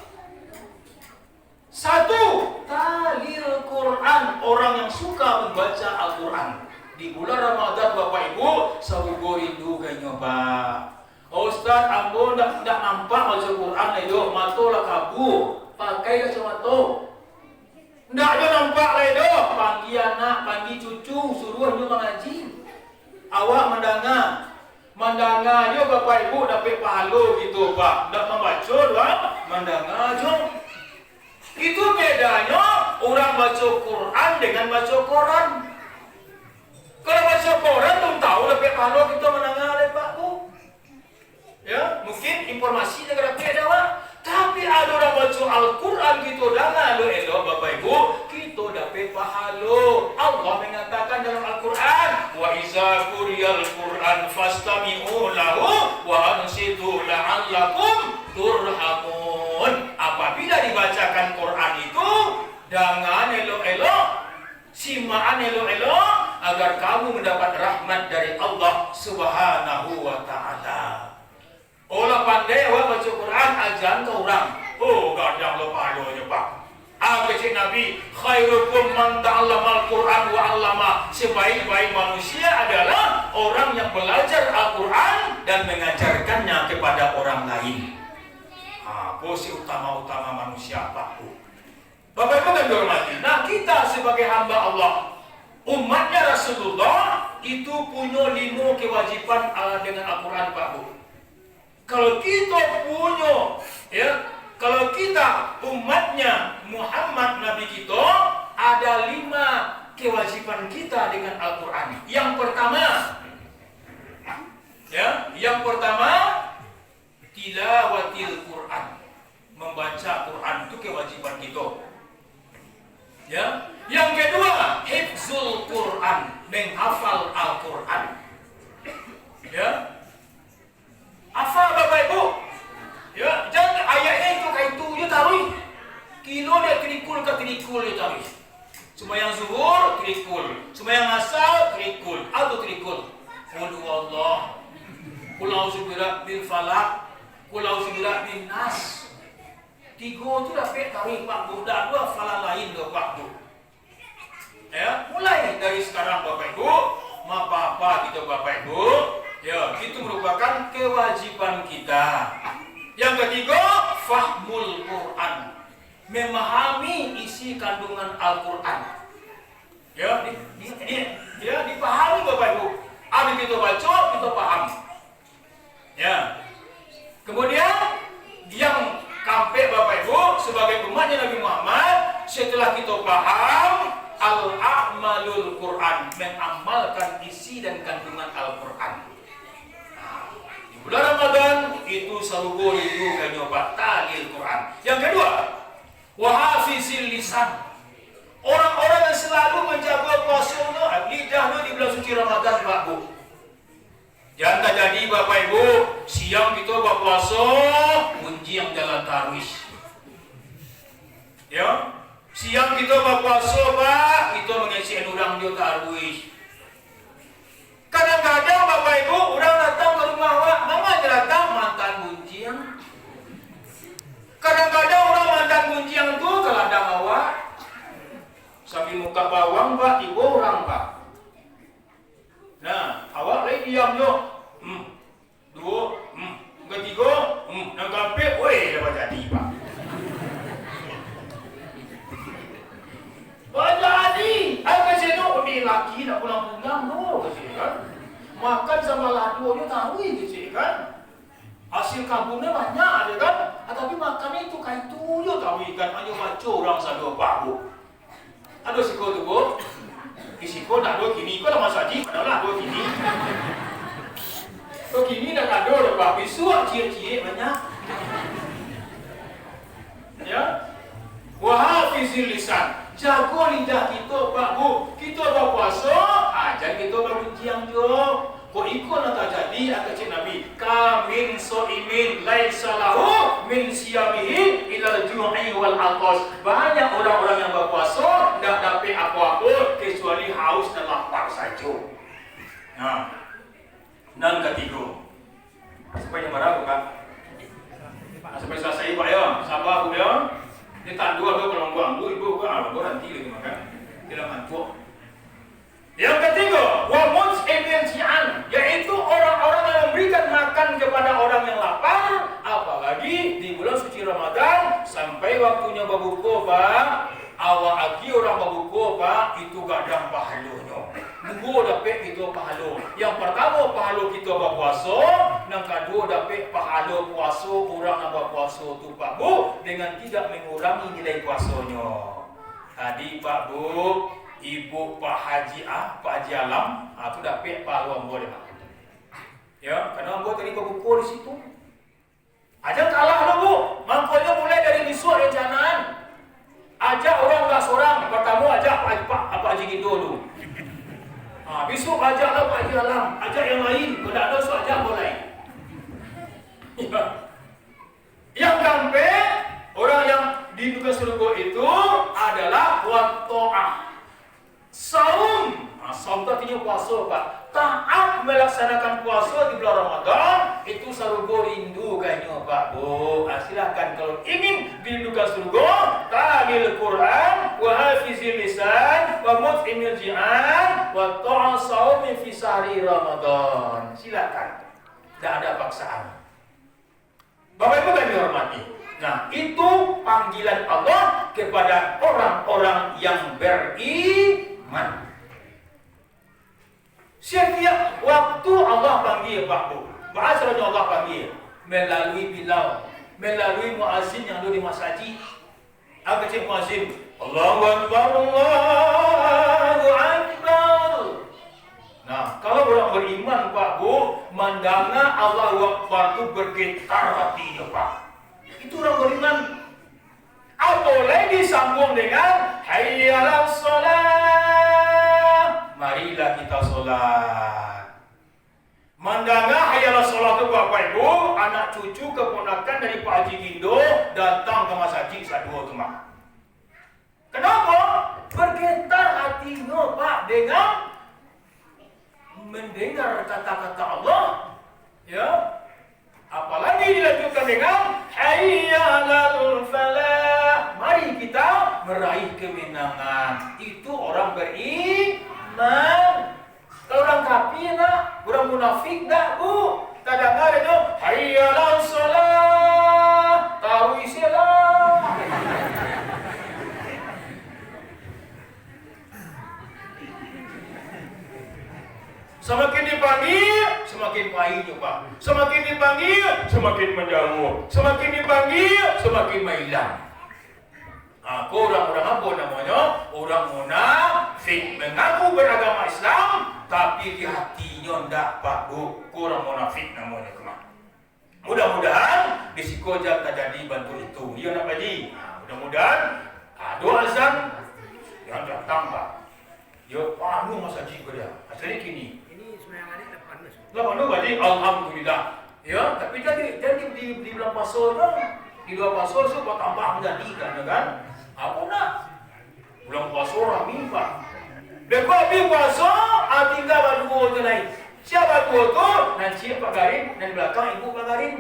Satu, talil Quran. Orang yang suka membaca Al-Quran di bulan Ramadan, Bapak Ibu, sahugo rindu kayaknya, Pak. Ustaz, ampun tak nampak baca Quran ledo, mato lah kabur. Pakai kacamata. Ndak ada nampak ledo, panggil anak, panggil cucu, suruh dia mengaji. Awak mendengar dia Bapak Ibu dapat pahala gitu, Pak. Ndak membaca lah, mendengar je. Itu bedanya orang baca Quran dengan baca koran. Kalau baca koran belum tahu dapat pahala kita mendengar Pak Bu. Ya, mungkin informasi negara beda, Pak. Tapi ada orang baca Al-Quran gitu dengan elo Bapak Ibu, kita dapat pahala. Allah mengatakan dalam Al-Quran, wa iza quriyal Quran fastami'u lahu wa ansitu la'allakum turhamun. Apabila dibacakan Quran itu dengan elo-elo, simaan elo-elo, agar kamu mendapat rahmat dari Allah Subhanahu wa ta'ala. Olah pandai awak baca Quran, ajan ke orang. Oh, gadang lo pahalanya, Pak. Kecik Nabi, khairukum man ta'allamal Quran wa 'allama. Sebaik-baik manusia adalah orang yang belajar Al-Quran dan mengajarkannya kepada orang lain. Posisi utama-utama manusia, Pak. Bapak Ibu kan dihormati. Nah, kita sebagai hamba Allah, umatnya Rasulullah, itu punya 5 kewajiban dengan Al-Quran, Pak Bu. Kalau kita punya, ya, kalau kita umatnya Muhammad Nabi kita, ada 5 kewajiban kita dengan Al-Quran. Yang pertama, tilawatil Quran, membaca Quran itu kewajiban kita. Ya, yang kedua, hifzul Quran, menghafal Al-Quran. Ya. Hafal Bapak Ibu. Ya, jangan ayatnya itu kayak itu dia taruh. Kilo dia trikul dia taruh. Sembahyang zuhur trikul, sembahyang asar trikul, atau trikul. Qul huwallah. Qul a'udzu birabbil falaq, qul a'udzu birabbin nas. 3 itu dapat taruh Pak Bu, dak 2 hafalan lain loh Pak Bu. Ya, mulai dari sekarang Bapak Ibu, apa-apa gitu Bapak Ibu. Ya, itu merupakan kewajiban kita. Yang ketiga, fahmul Quran, memahami isi kandungan Al-Quran. Ya, dipahami Bapak Ibu. Habis kita baca, kita paham. Ya. Kemudian yang sampai Bapak Ibu sebagai umatnya Nabi Muhammad, setelah kita paham al-a'malul Quran, mengamalkan isi dan kandungan Al-Quran. Bulan Ramadan itu salugo itu kan nyoba talil Quran. Yang kedua, wa hafizil lisan. Orang-orang yang selalu menjaga puasanya, lidahnya di bulan suci Ramadan, Pak Bu. Jangan terjadi Bapak Ibu, siang kita berpuasa, munjiang jalan tarawih. Ya, siang kita berpuasa, Pak, kita mengisi orang dia tarawih. Kadang-kadang Bapak Ibu orang datang ke rumah awak, mama datang mantan bunjiang. Kadang-kadang orang mantan bunjiang tu ke ladang awak, sambil muka bawang Pak, ibu orang Pak. Nah, awak lagi diam yo. 2, ketiga, nak kampek, weh dapat jadi Pak. Jadi, aku seno ni laki nak pulang-pulang no, kan? Makan sama ladu dia tahu gitu kan? Hasil kabungnya banyak, kan? Tapi makannya itu kayak itu yo tahu kan? Hanya baca orang sadu Pak Bu. Aduh siko tu Bu. Isiko dah do kini ko lah masaji, adalah do kini. Do kini dah kado dah Pak. Bisuak cie-cie banyak. Ya. Wa hafizil lisan. Jago lidah kita Pak Bu. Kita berpuasa, ajar kita berbincang jo. Kok ikut nak jadi kata Nabi, kamin soimin laisa lahu min siyamihi ilal ju'i wal atas. Banyak orang-orang yang berpuasa Kita dua kalau gua ibu gua nanti lagi makan. Tidak mantuk. Yang ketiga, wa mut'imil ji'an, yaitu orang-orang yang memberikan makan kepada orang yang lapar, apalagi di bulan suci Ramadan sampai waktunya berbuka, Pak. Awak lagi orang berbuka, Pak, itu gadang pahalanya. Nunggu dapat itu pahala. Yang pertama pahala kita berpuasa, yang kedua dapat pahala puasa orang yang berpuasa tu, Pak Bu, dengan tidak mengurangi nilai puasanya. Tadi Pak Bu, Ibu Pak Haji Pak Haji Alam, itu dapat pahala ambo dia. Ya, karena ambo tadi berbuka di situ. Aja kalah lo Bu, makanya mulai dari besok rencanaan. Ajak orang tak seorang, pertama ajak Pak Haji Gindo dulu. Besok ajaklah Pak Haji Alam, ajak yang lain, kalau tak ada so ajak orang lain. Ya. Yang sampai orang yang di duka surga itu adalah watto'ah. Saum. Saum itu artinya puasa, Pak. Taat melaksanakan puasa di bulan Ramadan itu surga rindu kayaknya, Pak Bu. Silakan kalau ingin dirindukan surga, ta'amil Quran, wa hafizil lisan, wa mut'imil ji'an, wa ta'a saumi fi sahri Ramadan. Silakan. Tidak ada paksaan. Bapak Ibu kami hormati. Nah, itu panggilan Allah kepada orang-orang yang beriman. Setiap waktu Allah panggil, Pak Bu. Bahasanya Allah panggil melalui Bilal, melalui muazzin yang ada di masjid. Apa cik muazzin? Allahu Akbar, Allahu Akbar. Nah, kalau orang beriman, Pak Bu, mendengar Allahu Akbar itu bergetar hatinya, Pak. Itu orang beriman. Apalagi disambung dengan hayya 'alas shalah. Marilah kita sholat. Mendengar hayya 'alas shalah itu, Bapak Ibu, anak cucu keponakan dari Pak Haji Gindo datang ke masjid sadua tu, Mak. Kenapa? Bergetar hatinya, Pak, dengan mendengar kata-kata Allah, ya. Apalagi dilanjutkan dengan hayya 'alal falah. Mari kita meraih kemenangan. Itu orang beriman. Kalau orang kafir nak, orang munafik enggak, Bu. Kita dengar itu hayya 'alal shalah. Tahu isilah. Semakin dipanggil, semakin pahitnya, Pak. Semakin dipanggil, semakin menjauh. Semakin dipanggil, semakin menghilang. Orang-orang apa namanya? Orang munafik. Mengaku beragama Islam, tapi di hatinya tidak, Pak Bu. Orang munafik namanya, kemana? Mudah-mudahan disikoja terjadi bantu itu. Ya, nak Haji. Mudah-mudahan doa azan yang datang, Pak. Ya, panu masa haji dia. Asalnya kini. Lalu berarti alhamdulillah. Ya, tapi jadi di bulan puasa di dua puasa so tambah menjadi kan? Apa nak? Bulan puasa rami, Pak. Dekat di puasa tinggal berdua tu lain. Siapa dua tu? Nanti Pak Garin dan di belakang Ibu Pak Garin.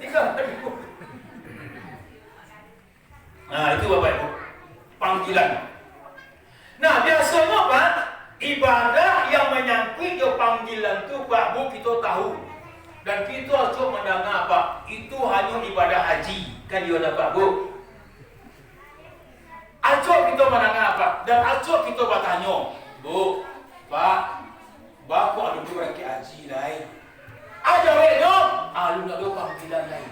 Tinggal ibu. Nah, itu Bapak Ibu. Panggilan. Nah, biasanya Pak, ibadah yang menyangkut ke panggilan itu, Pak Bu, kita tahu. Dan kita harus mendengar, Pak, itu hanya ibadah haji. Kan dia ada, Pak Bu. Acok kita mendengar, Pak. Dan acok kita bertanya, Bu, Pak, Bapak ada berangkat haji lain. Ada weno, alun ada panggilan lain.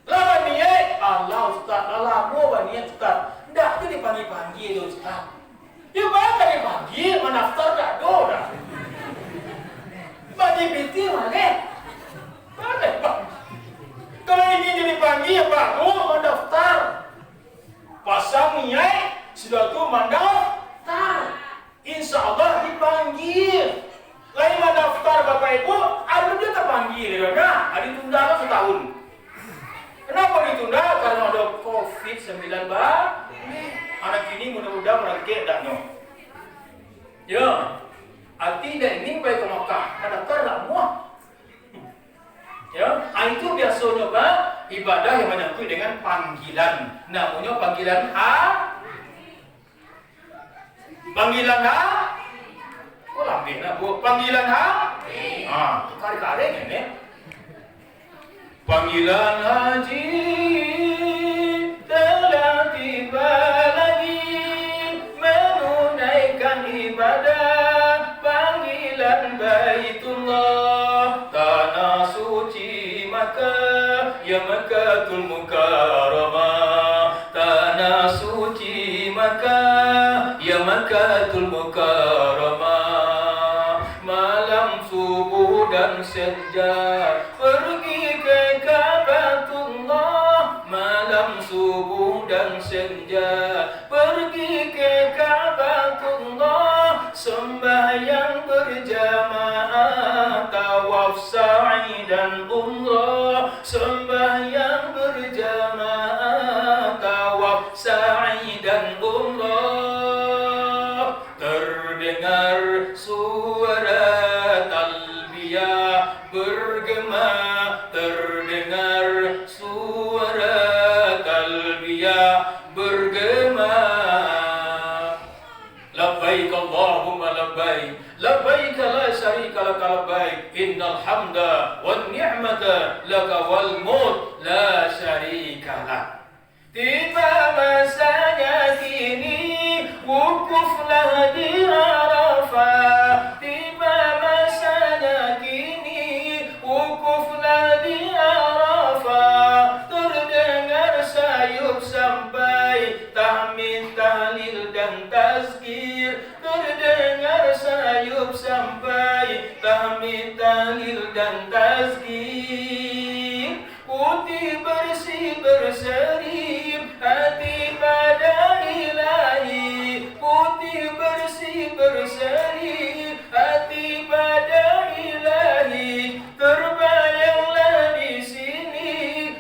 Lama niat, Allah Ustaz, lama niat Ustaz. Tidak, itu dipanggil-panggil Ustaz. Ya bangga dipanggil, menaftar tak ada. Bagi binti mana? Mana Pak? Kalau ingin jadi panggil, Pak, mendaftar. Pasang niat, sudah tu mendaftar. Insya Allah dipanggil. Lain mendaftar Bapak Ibu, ada dia terpanggil, ya? Ada ditunda setahun. Kenapa ditunda? Karena ada COVID-19, Pak. Anak ini mudah-mudahan merangkik daknya. Ya, arti dah ini baik ke Makkah, ada terlalu muah. Ya, itu biasanya Pak ibadah yang menyangkut dengan panggilan. Namanya panggilan panggilan oh lambe nak Bu. Panggilan kari-kari ini. Panggilan haji telah tiba lagi menunaikan ibadah panggilan Baitullah tanah suci Makkah ya Makkatul Mukarramah tanah suci Makkah ya Makkatul Mukarramah malam subuh dan senja pergi ke Ka'batullah malam subuh dan senja pergi ke Ka'batullah sembahyang berjamaah tawaf sa'i dan umrah sembahyang berjamaah tawaf sa'i dan umrah terdengar suara talbiyah bergema terdengar suara talbiyah bergema labbaik Allahumma labbaik labbaik la syarika lak labbaik innal hamda wan ni'mata laka wal mulk la syarika lak. Tiba masanya kini wukuflah di Arafah tiba masanya kini wukuflah di Arafah terdengar sayup sampai tahmid tahlil dan tazkir terdengar sayup sampai tahmid tahlil dan tazkir putih bersih berseri hati pada ilahi putih bersih berseri hati pada ilahi terbayanglah di sini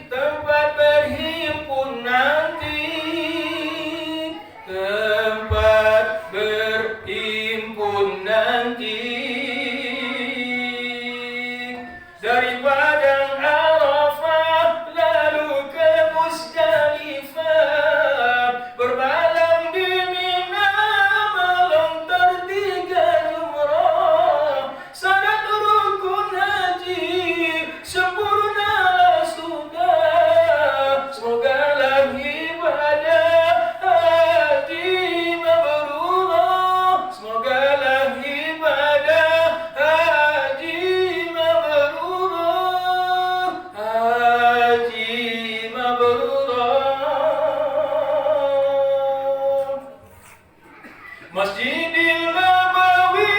tempat berhimpun nanti tempat berhimpun nanti dari padang Arafah lalu ke Musdalifah bermalam di Mina melontar 3 jumrah syarat rukun haji sempurna sudah semogalah ibadah haji mabrurah semogalah ibadah haji mabrurah haji mabrurah. Masjidil Nabawi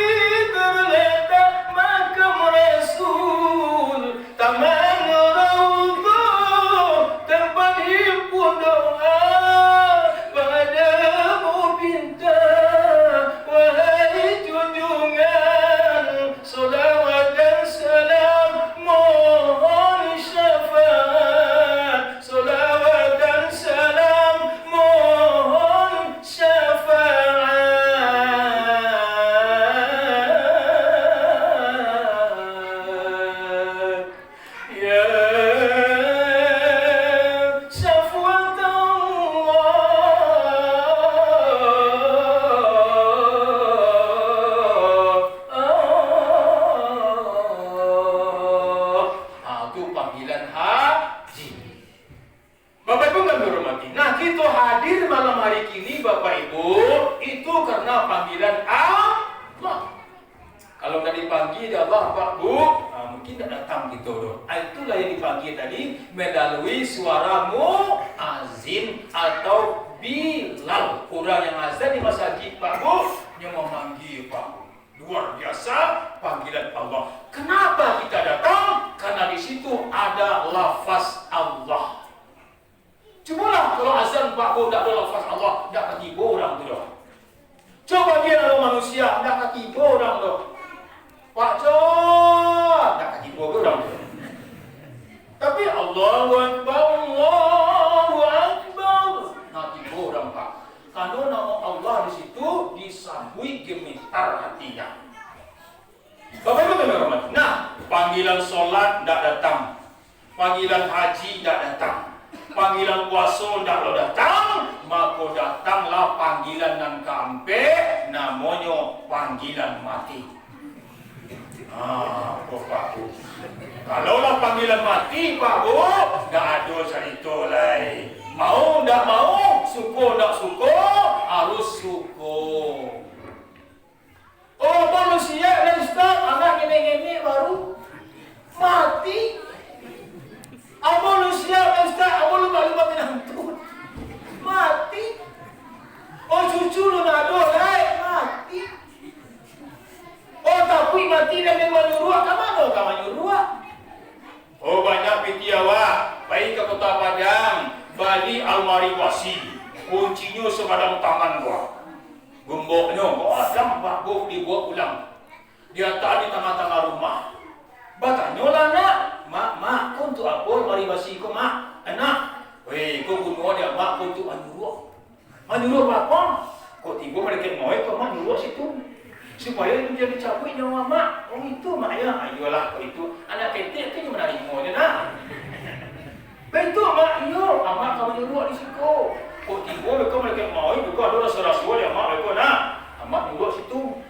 terletak makam Rasul taman Raudhah tempat himpun doa padamu pinta wahai junjungan salawat dan salam mohon syafaat salawat dan salam mohon syafaat ya syafwat itu panggilan haji. Bapak Ibu kami hormati. Nah, kita hadir malam hari ini Bapak Ibu itu karena panggilan Allah. Kalau nggak dipanggil Allah Pak Bu, mungkin tidak datang gitu loh. Itulah yang dipanggil tadi melalui suara muazin atau Bilal. Orang yang azan di masjid Pak Bu yang memanggil Pak Bu. Luar biasa panggilan Allah. Kenapa kita datang? Karena di situ ada lafaz Allah. Cubalah kalau azan Pak Bu tidak ada lafaz Allah, tidak ketiba orang tu doh. Coba dia kalau manusia tidak ketiba orang doh. Pak Cok, tidak ketiba orang tu. Tapi Allahu Akbar, Allahu Akbar, ketiba orang Pak. Kalau nama Allah di situ disambui gemetar hatinya. Bapak Ibu kami hormati. Nah, panggilan sholat tidak datang. panggilan haji dah datang, panggilan puasa dah lo datang, maka datanglah panggilan nan kampe, namanya panggilan mati. Pak Bu. Kalaulah panggilan mati, Pak Bu, dah ada cerita lain. Mau tak mau, syukur tak syukur, harus syukur. Oh, manusia dan Ustaz, anak gini-gini baru mati. Manusia dan Ustaz, lupa-lupa menantu mati. Oh, cucu lu nak ada mati. Oh, tapi mati dan memang nyuruh, ke mana kamu nyuruh? Oh, banyak pitiawa, baik ke Kota Padang, Bali almari wasi, kuncinya sepadang tangan gua. Gemboknya, adam Pak Bu dibawa pulang. Dia tak di tengah-tengah rumah. Batanya lah nak, mak, kau untuk apa almari wasi kau mak? Anak, weh, kau bunuh dia mak, kau untuk menyuruh. Menyuruh apa? Kau tiba mereka mau kau mak nyuruh situ. Supaya itu dia dicabut nyawa mak. Oh itu mak ya, ayolah kau itu. Anak ketek tu yang menarik mau dia nak. Betul mak, iyo, mak kamu nyuruh di situ. Kau tiba mereka mau itu kau ada rasa-rasa dia mak mereka nak. Mak nyuruh situ.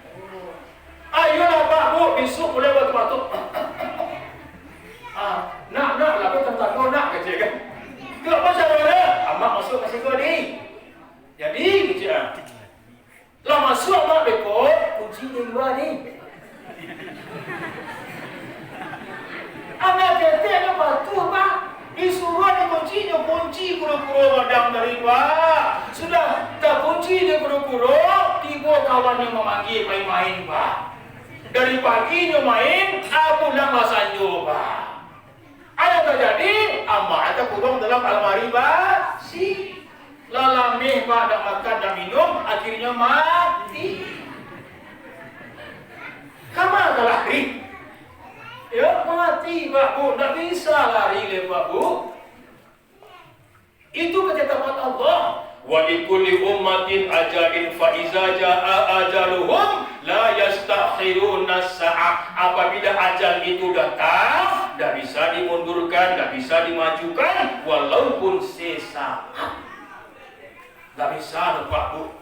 Ayolah Pak Bu, besok boleh batuk-batuk. Nak, lapar tentang kau nak kecil kan. Kau apa cara? Mak masuk kasih kau ni. Jadi kecil. Lah masuk mak beko, kunci di luar ni. Anak ketek ada batu Pak. Disuruh kunci kuro-kuro madam dari luar. Sudah tak kunci dia kuro-kuro, tiba kawan yang memanggil main-main Pak. Dari pagi dia main, pulang masanjo Pak. Ada terjadi, amak ada kurung dalam almari Pak. Lalamih Pak, dah makan, dah minum, akhirnya mati. Kamu tak lari? Ya mati Pak Bu, tak bisa lari le Pak Bu. Itu ketetapan Allah. Wa likulli ummatin ajalin fa iza jaa ajaluhum la yastakhiruna sa'ah. Apabila ajal itu datang, tak bisa dimundurkan, tak bisa dimajukan walaupun sesaat. Tak bisa Pak Bu.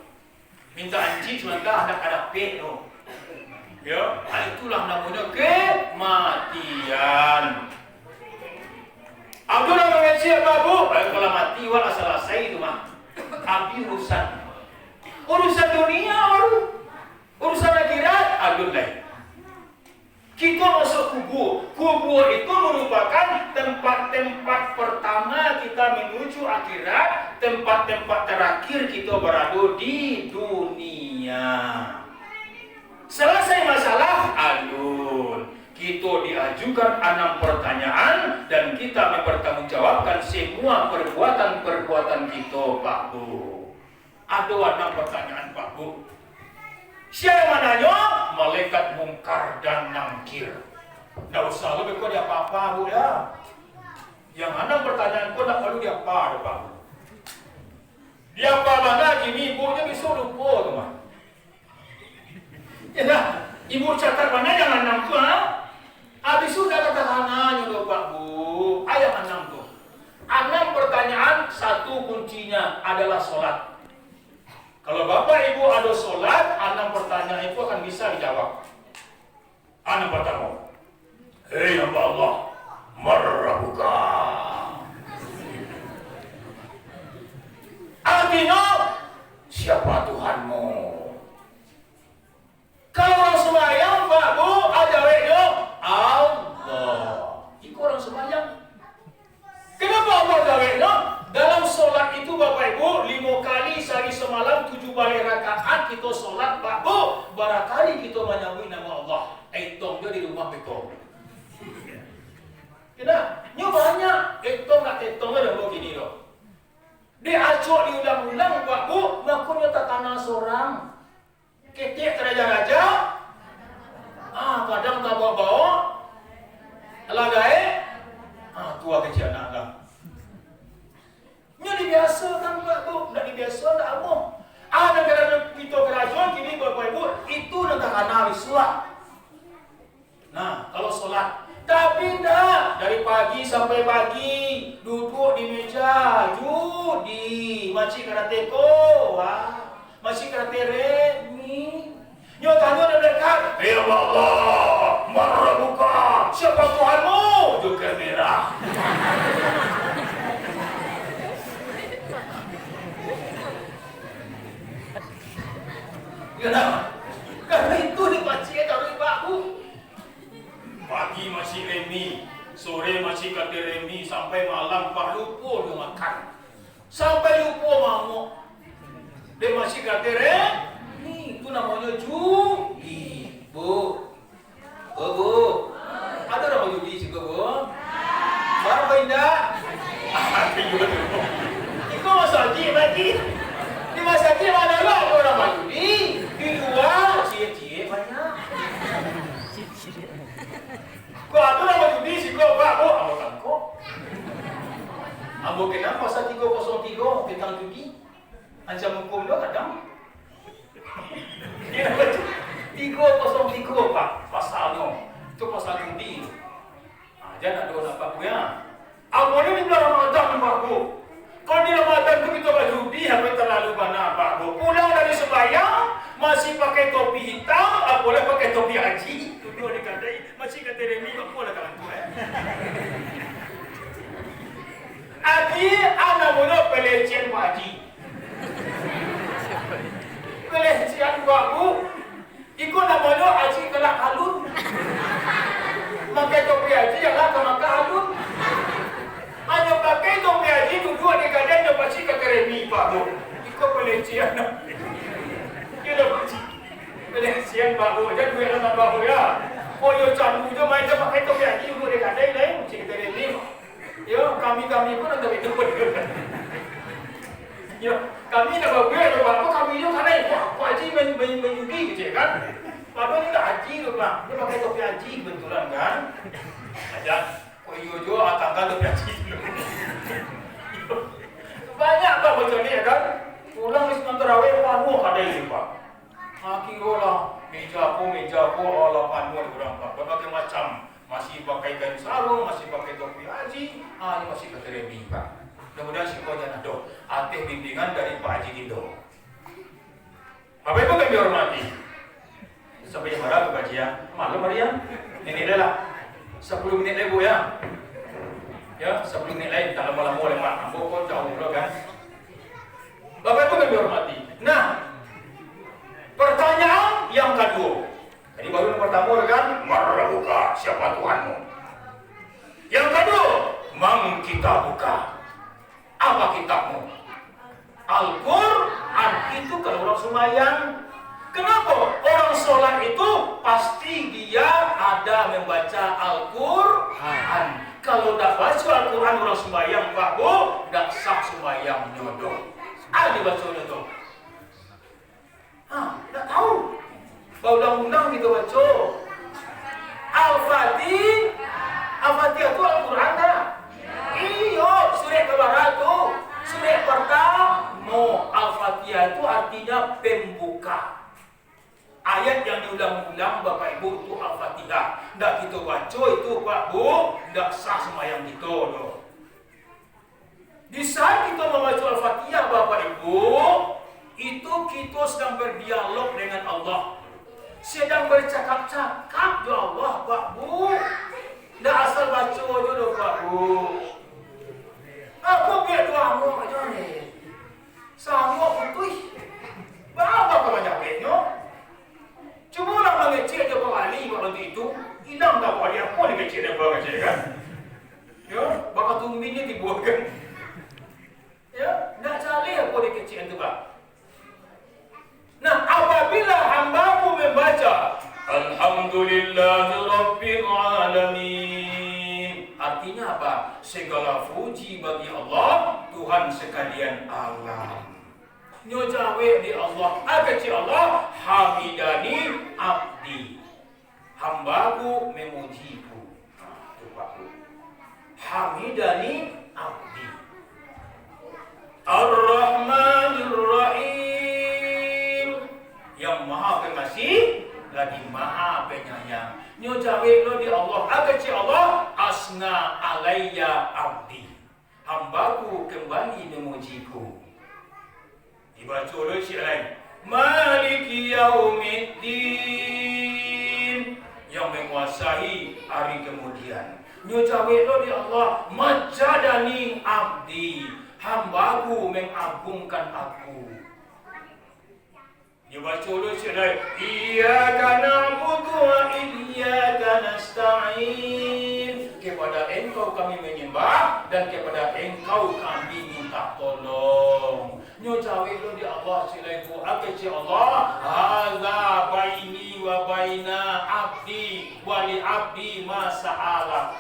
Minta anjing sementara ada pek tu. Ya, itulah namanya kematian. Abdul namanya siapa Bu? Kalau mati wala selesai itu mah. Abi urusan dunia baru. Urusan akhirat Abdul lain. Kita masuk kubur itu merupakan tempat-tempat pertama kita menuju akhirat, tempat-tempat terakhir kita berada di dunia. Selesai masalah, kita diajukan 6 pertanyaan dan kita mempertanggungjawabkan semua perbuatan-perbuatan kita Pak Bu. Ada 6 pertanyaan Pak Bu. Siapa mananya? Malaikat Mungkar dan Nangkir. Tidak usah lebih kau dia apa-apa Bu ya. Yang 6 pertanyaan kau tak perlu dia apa Pak Bu. Dia apa mana gini ibunya bisa lupa tu mah. Ya dah, ibu catat mana jangan 6 tu ha. Habis sudah kata tanahnya tu Pak Bu. Ayat 6 tu. 6 pertanyaan, 1 kuncinya adalah solat. Kalau Bapak Ibu ada solat, 6 pertanyaan itu akan bisa dijawab. 6 pertama. Hei hamba Allah, marrabuka. Artinya, siapa Tuhanmu? Kalau orang sembahyang, Pak Bu, ajarannya Allah. Itu orang sembahyang. Kenapa Allah ajarannya? Dalam solat itu Bapak Ibu 5 kali sehari semalam 7 kali rakaat kita solat Pak Bu. Barangkali kita menyambut nama Allah. Etong dia di rumah betul. Kena, nyo banyak etong nak etong dia begini loh. Dia acok diulang-ulang Pak Bu, makanya tak tanah seorang. Ketik raja-raja. Kadang tak bawa-bawa. Lagai. Tua kecil anak lah. Ini dibiasakan Pak Bu, tidak dibiasa tak apa. Negara kita kerajaan kini Bapak Ibu itu negara Islam. Nah, kalau solat, tapi tidak dari pagi sampai pagi duduk di meja judi macam kena teko macam kena teret ni nyo tanya dia dekat ya Allah marah buka siapa Tuhanmu joker merah kenapa? Karena itu dipacik dari ibaku pagi masih remi sore masih kata remi sampai malam Pak lupa dia makan sampai lupa mamuk dia masih kata remi itu namanya judi bu ada nama judi juga bu berapa indah itu masa haji lagi di masa haji mana lah ada nama judi di luar cie-cie banyak kau ada nama judi sih kau pak bu awakan kau ambo kenapa pasal 303 tentang judi ancam hukum dia kadang 303 pak pasalnya itu pasal judi jangan ada apa bu ya ambo ni di Ramadan pak bu kalau di Ramadan tu kita berjudi sampai terlalu banyak pak bu pulang dari sembahyang masih pakai topi hitam boleh pakai topi haji dua dikatai masih kata remi apa boleh kalah tu haji anak muda pelecehan haji pelecehan bu ikut namanya haji kelak halun pakai topi haji jangan kena halun hanya pakai topi haji duduk di kadang dia pasti kata remi pak bu ikut pelecehan dia pasti pelecehan pak bu jangan duit anak pak bu ya oh yo candu je main je pakai topi haji duduk di kadang lain mesti kata remi yo kami pun ada itu yo kami nak buat apa kami yo kana pak haji menyugi je kan apa ni tak haji tu pak dia pakai topi haji betulan kan aja kau yo atangkan topi haji banyak pak macam ni kan pulang islam tarawih panuh ada ini pak akhirnya meja ko Allah panuh orang pak berbagai macam masih pakai kain sarung masih pakai topi haji ini masih keteremi pak mudah-mudahan si kau jangan ada atih bimbingan dari Pak Haji Dindo Bapak Ibu kami hormati sampai jam berapa Pak Haji ya malam hari ya ini adalah 10 menit lagi Bu ya 10 menit lagi tak lama-lama oleh Pak Ambo pun jauh dulu kan Bapak Ibu kami hormati nah pertanyaan yang kedua jadi baru yang pertama kan marah buka siapa Tuhanmu yang kedua mang kita buka apa kitabmu Al-Quran itu kalau orang sembahyang kenapa orang sholat itu pasti dia ada membaca Al-Quran kalau tak baca Al-Quran orang sembahyang Pak Bu tak sah sembahyang nyodoh dibaca nyodoh tak tahu undang-undang kita baca Al-Fatihah itu Al-Quran tak? Iyo, surat kebarat tu surat pertama Al-Fatihah itu artinya pembuka ayat yang diulang-ulang Bapak Ibu itu Al-Fatihah tidak kita baca itu Pak Bu tidak sah sembahyang kita doh. Di saat kita membaca Al-Fatihah Bapak Ibu itu kita sedang berdialog dengan Allah sedang bercakap-cakap dengan Allah Pak Bu tidak asal baca je doh Pak Bu aku biar doa mu aja ni sama betul berapa banyak benyo cuma orang mengecek dia berali waktu itu hilang tak boleh apa dia kecil dia berangkat kan ya bakal tumbinya dibuatkan ya nak cari apa dia kecil itu Pak nah apabila hamba-Mu membaca Alhamdulillahi Rabbil Alamin artinya apa? Segala puji bagi Allah Tuhan sekalian alam nyo jawe di Allah agaci Allah hamidani abdi hambaku memujiku itu Pak hamidani abdi Ar-Rahmanir Rahim yang maha pengasih lagi maha penyayang nyo jawe lo di Allah agaci Allah asna alayya abdi. Hambaku kembali memujiku. Dibaca oleh syekh lain. Maliki yaumiddin, yang menguasai hari kemudian. Nyocawe lo di Allah, majadani abdi, hambaku mengagungkan aku. Dibaca oleh syekh lain. Iyyaka na'budu wa iyyaka nasta'in, kepada engkau kami menyembah dan kepada engkau kami minta tolong. Nyocawe lo di Allah silaiku akeci Allah, hadza baini wa baina abdi wa li abdi ma sa'ala.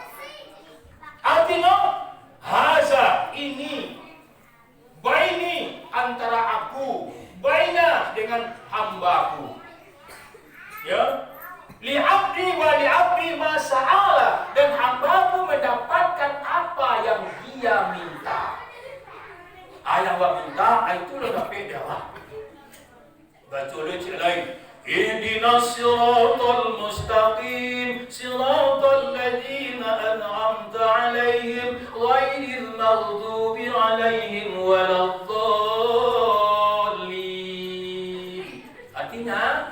Artinya haza, ini, baini antara aku, baina dengan hambaku. Ya, li abdi wa li abdi ma sa'ala, dan hambaku mendapatkan apa yang dia minta. Ayah wa minta, itu dah dapat jawab. Baca oleh cik lain. Ihdinas siratal mustaqim, siratal ladzina an'amta 'alaihim, ghairil maghdubi 'alaihim waladdallin. Artinya,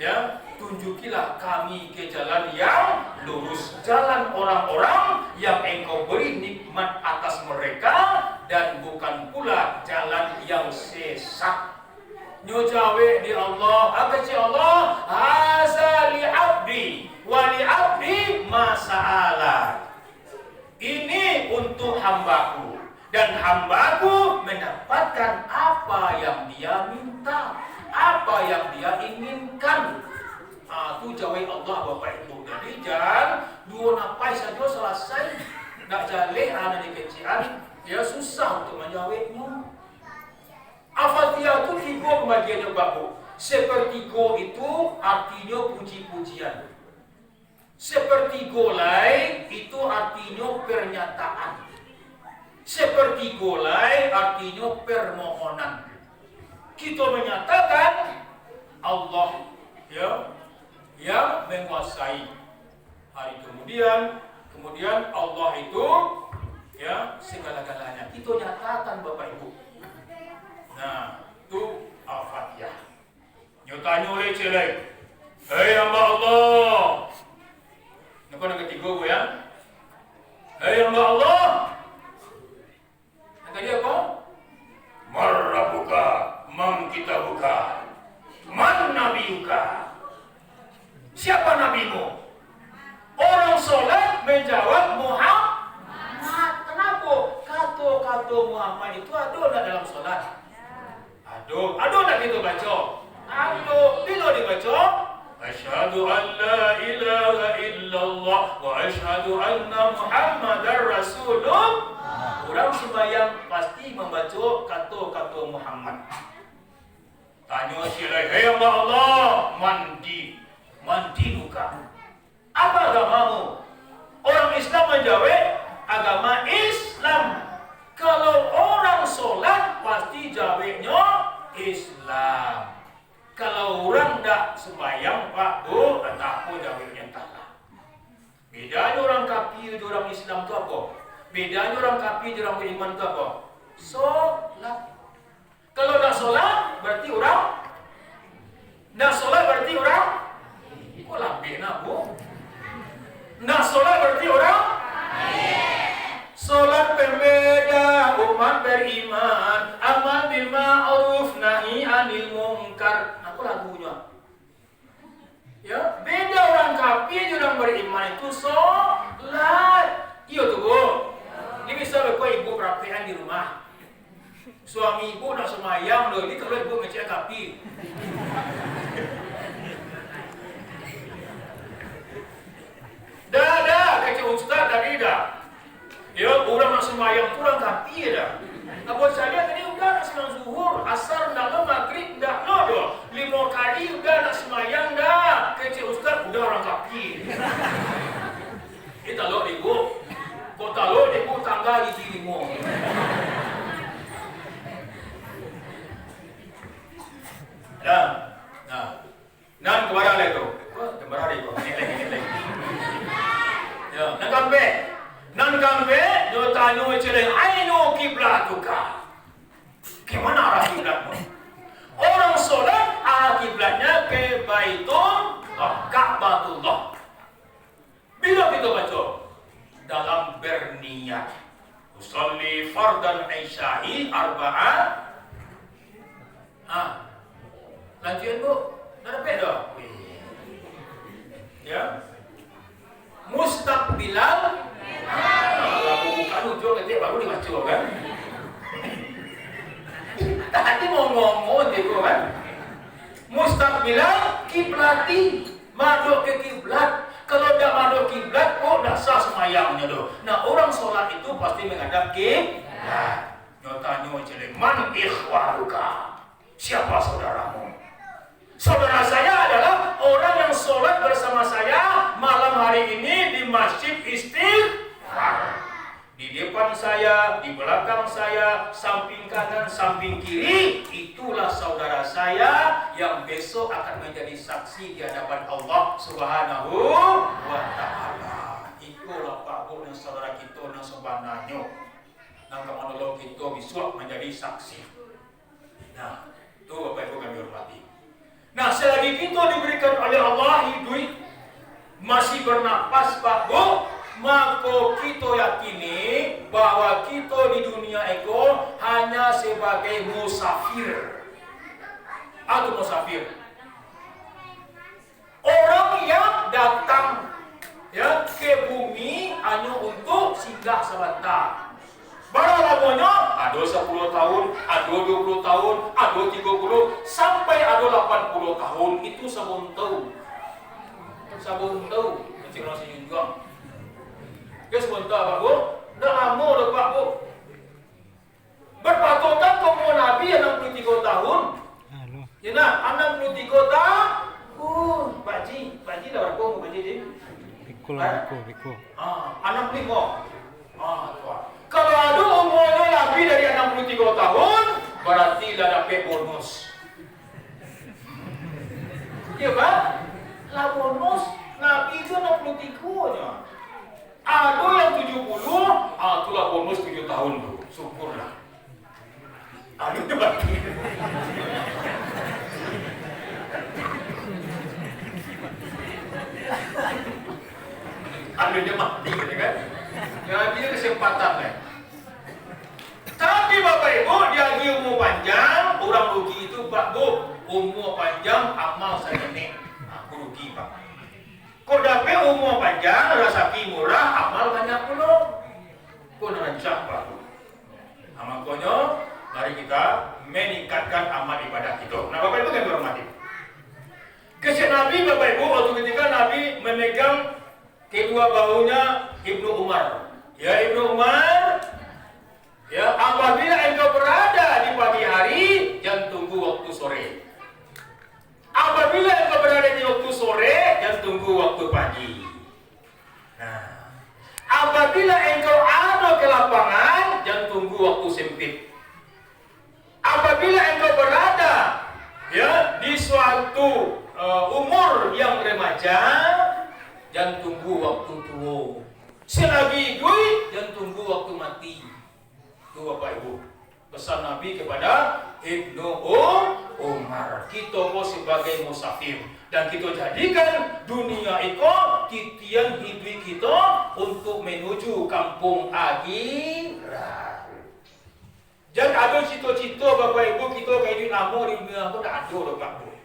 ya, tunjukilah kami ke jalan yang lurus, jalan orang-orang yang engkau beri nikmat atas mereka, dan bukan pula jalan yang sesat. Nyocawe di Allah, akeci Allah, haza li abdi wa li abdi ma sa'ala. Ini untuk hambaku, dan hambaku mendapatkan apa yang dia minta, apa yang dia inginkan. Itu jawab Allah Bapak Ibu. Jadi jangan dua napai saja selesai, tak jale anak dikecian, dia susah untuk menjawabnya. Al-Fatihah itu 3 pembagiannya Bapak. Sepertiga itu artinya puji-pujian. Sepertiga lain itu artinya pernyataan. Sepertiga lain artinya permohonan. Kita menyatakan Allah, ya, yang menguasai hari kemudian Allah itu, ya, segala-galanya. Kita nyatakan Bapak Ibu. Nah, itu Al-Fatihah. Nyatanya oleh celek. Hei hamba Allah. Ini kan yang ketiga gue ya. Hei hamba Allah. Yang tadi apa? Marrabuka, man kitabuka, man nabiyuka. Siapa nabimu? Orang sholat menjawab Muhammad. Kenapa? Kata-kata Muhammad itu ada dalam sholat. Aduh nak kita baca. Aduh, bila dibaca? Asyhadu an la ilaha illallah wa asyhadu anna Muhammadar Rasulullah. Orang sembahyang pasti membaca kata-kata Muhammad. Tanya silai, hei hamba Allah, mandi luka. Apa agamamu? Orang Islam menjawab, agama Islam. Kalau orang sholat pasti jawabnya Islam. Kalau orang tak sembahyang Pak Bu, tak apa jawabnya entahlah. Bedanya orang kafir dan orang Islam itu apa? Bedanya orang kafir dan orang beriman itu apa? Sholat. Kalau tak sholat berarti orang. Tak sholat berarti orang. Kok lebih nak Bu? Tak sholat berarti orang. Salat pembeda umat beriman, amal bil ma'ruf nahi anil munkar. Apa lagunya? Ya, beda orang kafir dan orang beriman itu salat. Iya tuh Bu. Ini bisa bapak ibu praktekan di rumah. Suami ibu nak semayang loh, ini kalau ibu ngecek kafir. Dah, kecil ustaz tadi dah. Ya, orang nak sembahyang kurang kafir dah. Apa saya tadi udah nak sembahyang zuhur, asar dah lo, maghrib dah lo, 5 kali udah nak sembahyang dah. Kecil ustaz udah orang kafir. Kita lo ibu, kota lo ibu tangga di dirimu. Nah, kemana lagi tu? Kemana lagi tu? Ini lagi. Ya, nak sampai. Nyo celeng aino kiblatuka. Gimana arah kiblatmu? Orang sholat arah kiblatnya ke Baitul Ka'batullah. Bila kita baca dalam berniat usolli fardan isya'i arba'at. Lanjutin bu, ada beda. Ya, mustaqbilan. Lalu bukan ujung nanti baru dibaca kan. Tadi mau ngomong itu kan. Mustaqbilan kiblati, maduk ke kiblat. Kalau tidak maduk kiblat, kok tidak sah semayangnya doh. Nah orang sholat itu pasti menghadap kiblat. Nyotanyo jelek man ikhwaruka. Siapa saudaramu? Saudara saya adalah orang yang sholat bersama saya malam hari ini di Masjid Istighfar. Di depan saya, di belakang saya, samping kanan, samping kiri, itulah saudara saya yang besok akan menjadi saksi di hadapan Allah Subhanahu wa Ta'ala. Itulah Pak Bu dan saudara kita yang sebenarnya. Yang menolong kita besok menjadi saksi. Nah, itu Bapak Ibu kami hormati. Nah, selagi kita diberikan oleh Allah hidup, masih bernapas Pak Bu, maka kita yakini bahwa kita di dunia itu hanya sebagai musafir. Atau musafir. Orang yang datang ya ke bumi hanya untuk singgah sebentar. Barang lamonnya ada 10 tahun, ada 20 tahun, ada 30, sampai ada 80 tahun. Itu sabun tahu. Sabun tahu. Macam orang senyum. Ya sebentar Pak Bu, dah lama dah Pak Bu. Berpatokan kamu Nabi 63 tahun. Ya nak, 63 tahun. Pakcik dah berapa umur pakcik ni? Pikul. 65. Tuan. Kalau ada umurnya lebih dari 63 tahun, berarti dah dapat bonus. Ya Pak? Lah bonus Nabi itu 63 nya. Ada yang 70, itulah bonus 7 tahun tu. Syukurlah. Ada tu bagi. Ada dia mati kan? Jadi kesempatan kan. Tapi Bapak Ibu, dia umur panjang, orang rugi itu Pak Bu. Umur panjang, amal sejenis. Aku rugi Pak. Kau dapat umur panjang, rezeki murah, amal banyak pula. Kau rancang Pak. Makanya, mari kita meningkatkan amal ibadah kita. Nah Bapak Ibu kan berhormati. Kisah Nabi Bapak Ibu, waktu ketika Nabi memegang kedua bahunya Ibnu Umar. Ya Ibnu Umar, ya apabila engkau berada di pagi hari, jangan tunggu waktu sore. Apabila engkau berada di waktu sore, jangan tunggu waktu pagi. Nah, apabila engkau ada ke lapangan, jangan tunggu waktu sempit. Apabila engkau berada ya di suatu umur yang remaja, jangan tunggu waktu tua. Selagi hidup, jangan tunggu waktu mati. Itu Bapak Ibu pesan Nabi kepada Ibnu Umar. Kita sebagai musafir dan kita jadikan dunia itu titian hidup kita untuk menuju kampung akhirat. Jangan ada cita-cita Bapak Ibu kita kayak hidup lama di dunia aku tak ada Bapak Ibu.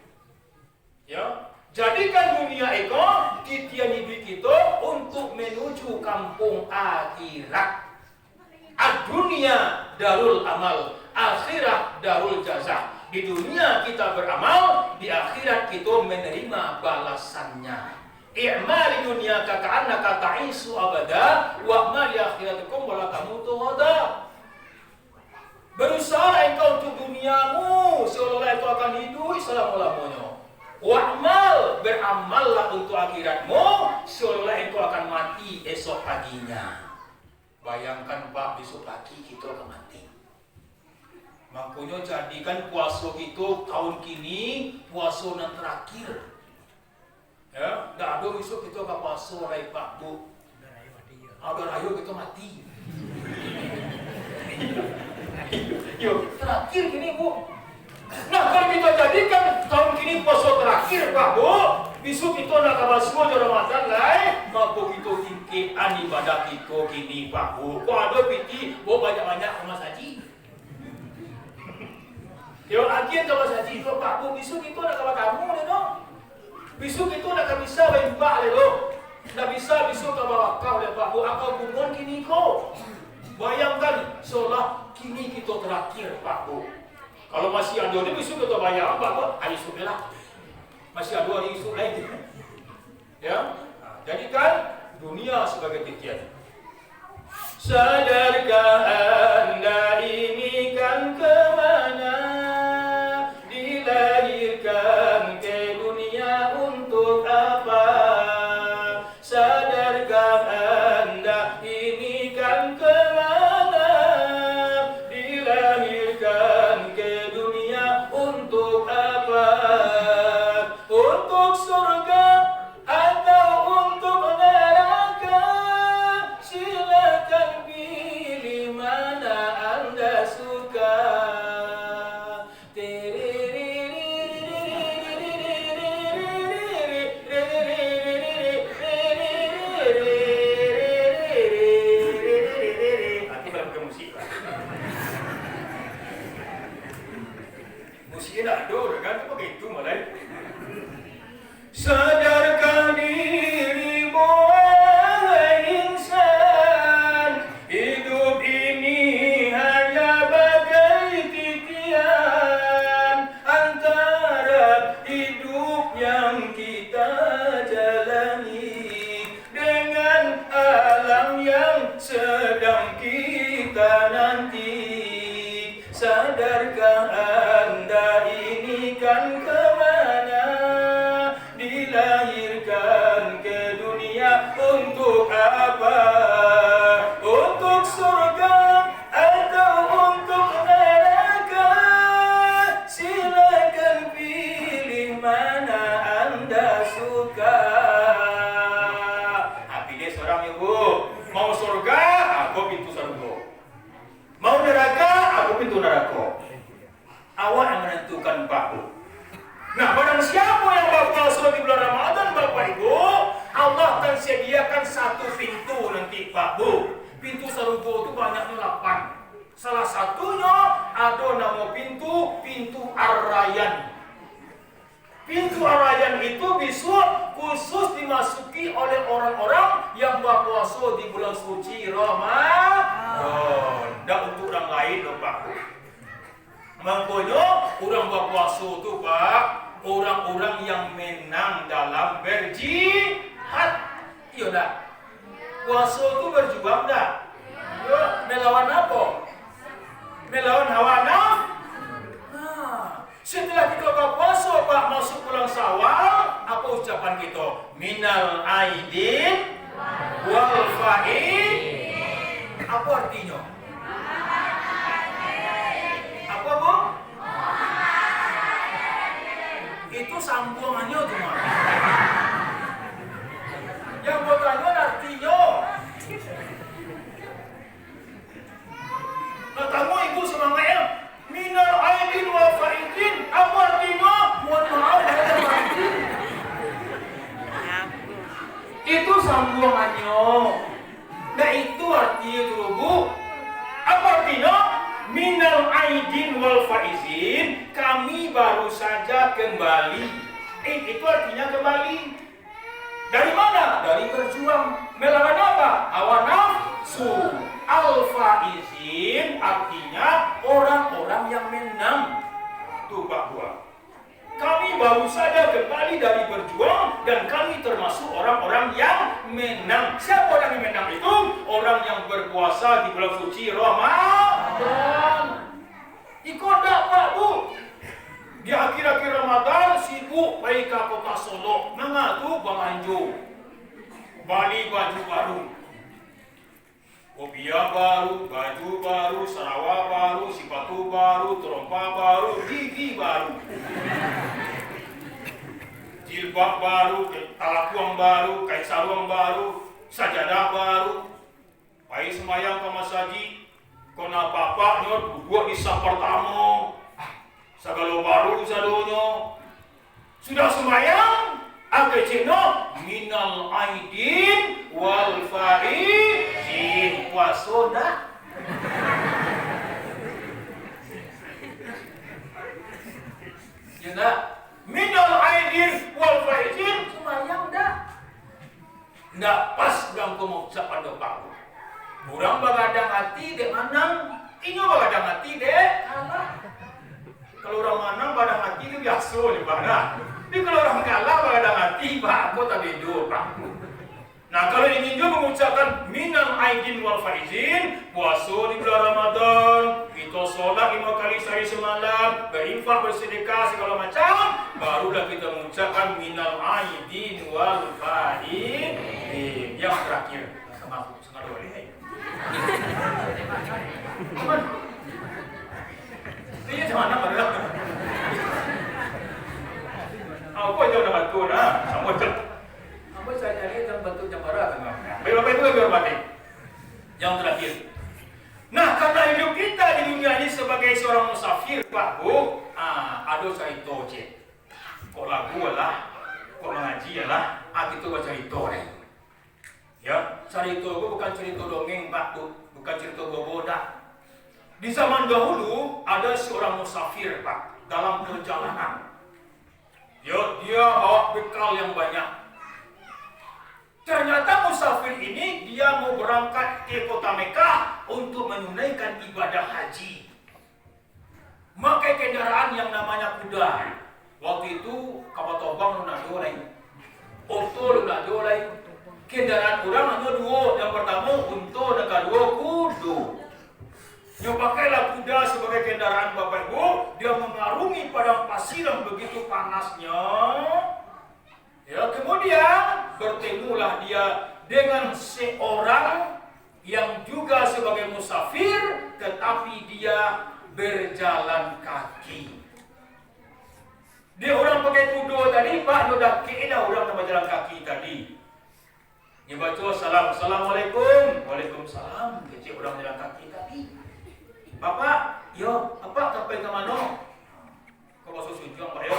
Ya, jadikan dunia itu titian hidup kita untuk menuju kampung akhirat. Dunia darul amal, akhirat darul jaza. Di dunia kita beramal, di akhirat kita menerima balasannya. I'mal dunia ka'annaka ta'isu abada wa amal akhiratikum wa la tamutu ghada. Berusaha engkau untuk duniamu seolah-olah engkau akan hidup selama-lamanya. Wa'mal, beramallah untuk akhiratmu seolah-olah engkau akan mati esok paginya. Bayangkan Pak, besok pagi kita akan mati. Makanya jadikan puasa kita tahun kini puasa yang terakhir. Ya, tak ada besok kita akan puasa lagi Pak Bu. Ada rayu kita mati. Yuk, terakhir gini Bu. Nah kalau kita jadikan tahun kini puasa terakhir Pak Bu, besok kita nak kabasmo di Ramadan lain, maka kita tinggikan ibadah kita kini Pak Bu. Kau ada piti, Bu banyak-banyak sama saji. Yo akhir sama saji itu Pak Bu, besok kita nak kabar kamu ni no. Besok kita nak bisa bembak le lo. Nak bisa besok kabar kau le Pak Bu, akau bumbon kini kau. Bayangkan seolah kini kita terakhir Pak Bu. Kalau masih ada ni besok kita bayar Pak Bu, hari esok lah. Masih ada hari esok lagi. Ya, jadikan dunia sebagai titian. Sadarkah Anda ini kan kemana? Dilahirkan ke dunia untuk apa? Sadarkah Anda ini kan kemana? Dilahirkan ke dunia untuk apa? Untuk surga atau untuk neraka? Silakan pilih mana Anda suka. Nanti baru ke musik. Musiknya tak ada kan? Pakai itu malah. Sadarkah dirimu wahai insan, hidup ini hanya bagai titian antara hidup yang kita jalani dengan alam yang sedang kita nanti. Sadarkah Anda ini kan kemana? Dilahirkan ke dunia untuk apa? Untuk surga atau untuk neraka? Silakan pilih mana Anda suka. Pilih seorang ibu. Mau surga, aku pintu surga. Mau neraka, aku pintu neraka. Awak yang menentukan Pak Bu. Nah, barang siapa yang berpuasa di bulan Ramadan, Bapak Ibu, Allah akan sediakan satu pintu nanti, Pak Bu. Pintu surga itu banyaknya 8. Salah satunya ada nama pintu Ar-Rayyan. Pintu Ar-Rayyan itu besok khusus dimasuki oleh orang-orang yang berpuasa di bulan suci Ramadan. Dan untuk orang lain, Pak Bu. Makanya orang berpuasa itu Pak, orang-orang yang menang dalam berjihad. Iya tak? Puasa itu berjuang tak? Ya, melawan apa? Melawan hawa nafsu. Nah, setelah kita berpuasa Pak, masuk bulan Syawal, apa ucapan kita? Minal aidin wal faid. Apa artinya? Apa Bu? Itu sambungannya cuma. Yang bertanya artinya. Nah, kamu Ibu semangatnya. Minal aidin wa faidin. Apa artinya? Mohon maaf, ada faidin. Itu sambungannya. Nah, itu artinya dulu Bu. Apa artinya? Minal aidin wal faizin, kami baru saja kembali. Itu artinya kembali. Dari mana? Dari berjuang. Melawan apa? Hawa nafsu. Al faizin artinya orang-orang yang menang. Tuh Pak Buah. Kami baru saja kembali dari berjuang dan kami termasuk orang-orang yang menang. Siapa orang yang menang itu? Orang yang berpuasa di bulan suci Ramadan. Ikut tak Pak Bu? Di akhir-akhir Ramadan sibuk pergi ke kota Solo, mengadu Banganjo. Bali baju baru. Kopiah baru, baju baru, Sarawak baru, sepatu baru, trompa baru, gigi baru. Jilbab baru, talakuang baru, kain sarung baru, sajadah baru. Pai sembahyang ke masjid, Kona papaknya duduk di sampar tamu. Segala baru sadonyo. Sudah sembahyang, agak cino minal aidin wal faizin wasona. Ya enggak? Minal aidin wal faizin sembahyang dah. Enggak pas orang mengucap pada Pak. Orang bagadang hati dek manang, inyo bagadang hati dek kalah. Kalau orang manang bagadang hati itu biasa nih Pak. Tapi kalau orang kalah bagadang hati Pak, aku tak beda Pak. Nah kalau ingin juga mengucapkan minal aidin wal faizin, puasa di bulan Ramadan, kita sholat 5 kali sehari semalam, berinfak bersedekah segala macam, barulah kita mengucapkan minal aidin wal faizin. Yang terakhir, sama aku setengah 2 hari. Ini macam mana pada? Aku aja udah bantu nah, sama je. Apa saya cari dalam bentuk jambara kan? Bapak itu biar mati. Yang terakhir. Nah, karena hidup kita di dunia ini sebagai seorang musafir, Pak Bu, ada cerita je. Kok lagu lah, kok mengaji lah, gitu baca cerita deh. Ya, cerita itu bukan cerita dongeng Pak Bu, bukan cerita bobodak. Di zaman dahulu ada seorang musafir Pak dalam perjalanan. Ya, dia bawa bekal yang banyak. Ternyata musafir ini dia mau berangkat ke kota Mekah untuk menunaikan ibadah haji. Pakai kendaraan yang namanya kuda. Waktu itu kapal tobang lu nak dolai, oto lu nak dolai. Kendaraan orang hanya 2. Yang pertama untuk yang kedua kudu. Yang pakailah kuda sebagai kendaraan Bapak Ibu, dia mengarungi padang pasir yang begitu panasnya. Ya, kemudian bertemulah dia dengan seorang yang juga sebagai musafir, tetapi dia berjalan kaki. Dia orang pakai kuda tadi, Pak, dia dah kena orang yang berjalan kaki tadi. Dia baca salam, assalamualaikum, waalaikumsalam. Kecil orang jalan kaki tadi. Bapak, yo, apa sampai ke mana? Kau masuk sujud Pak yo.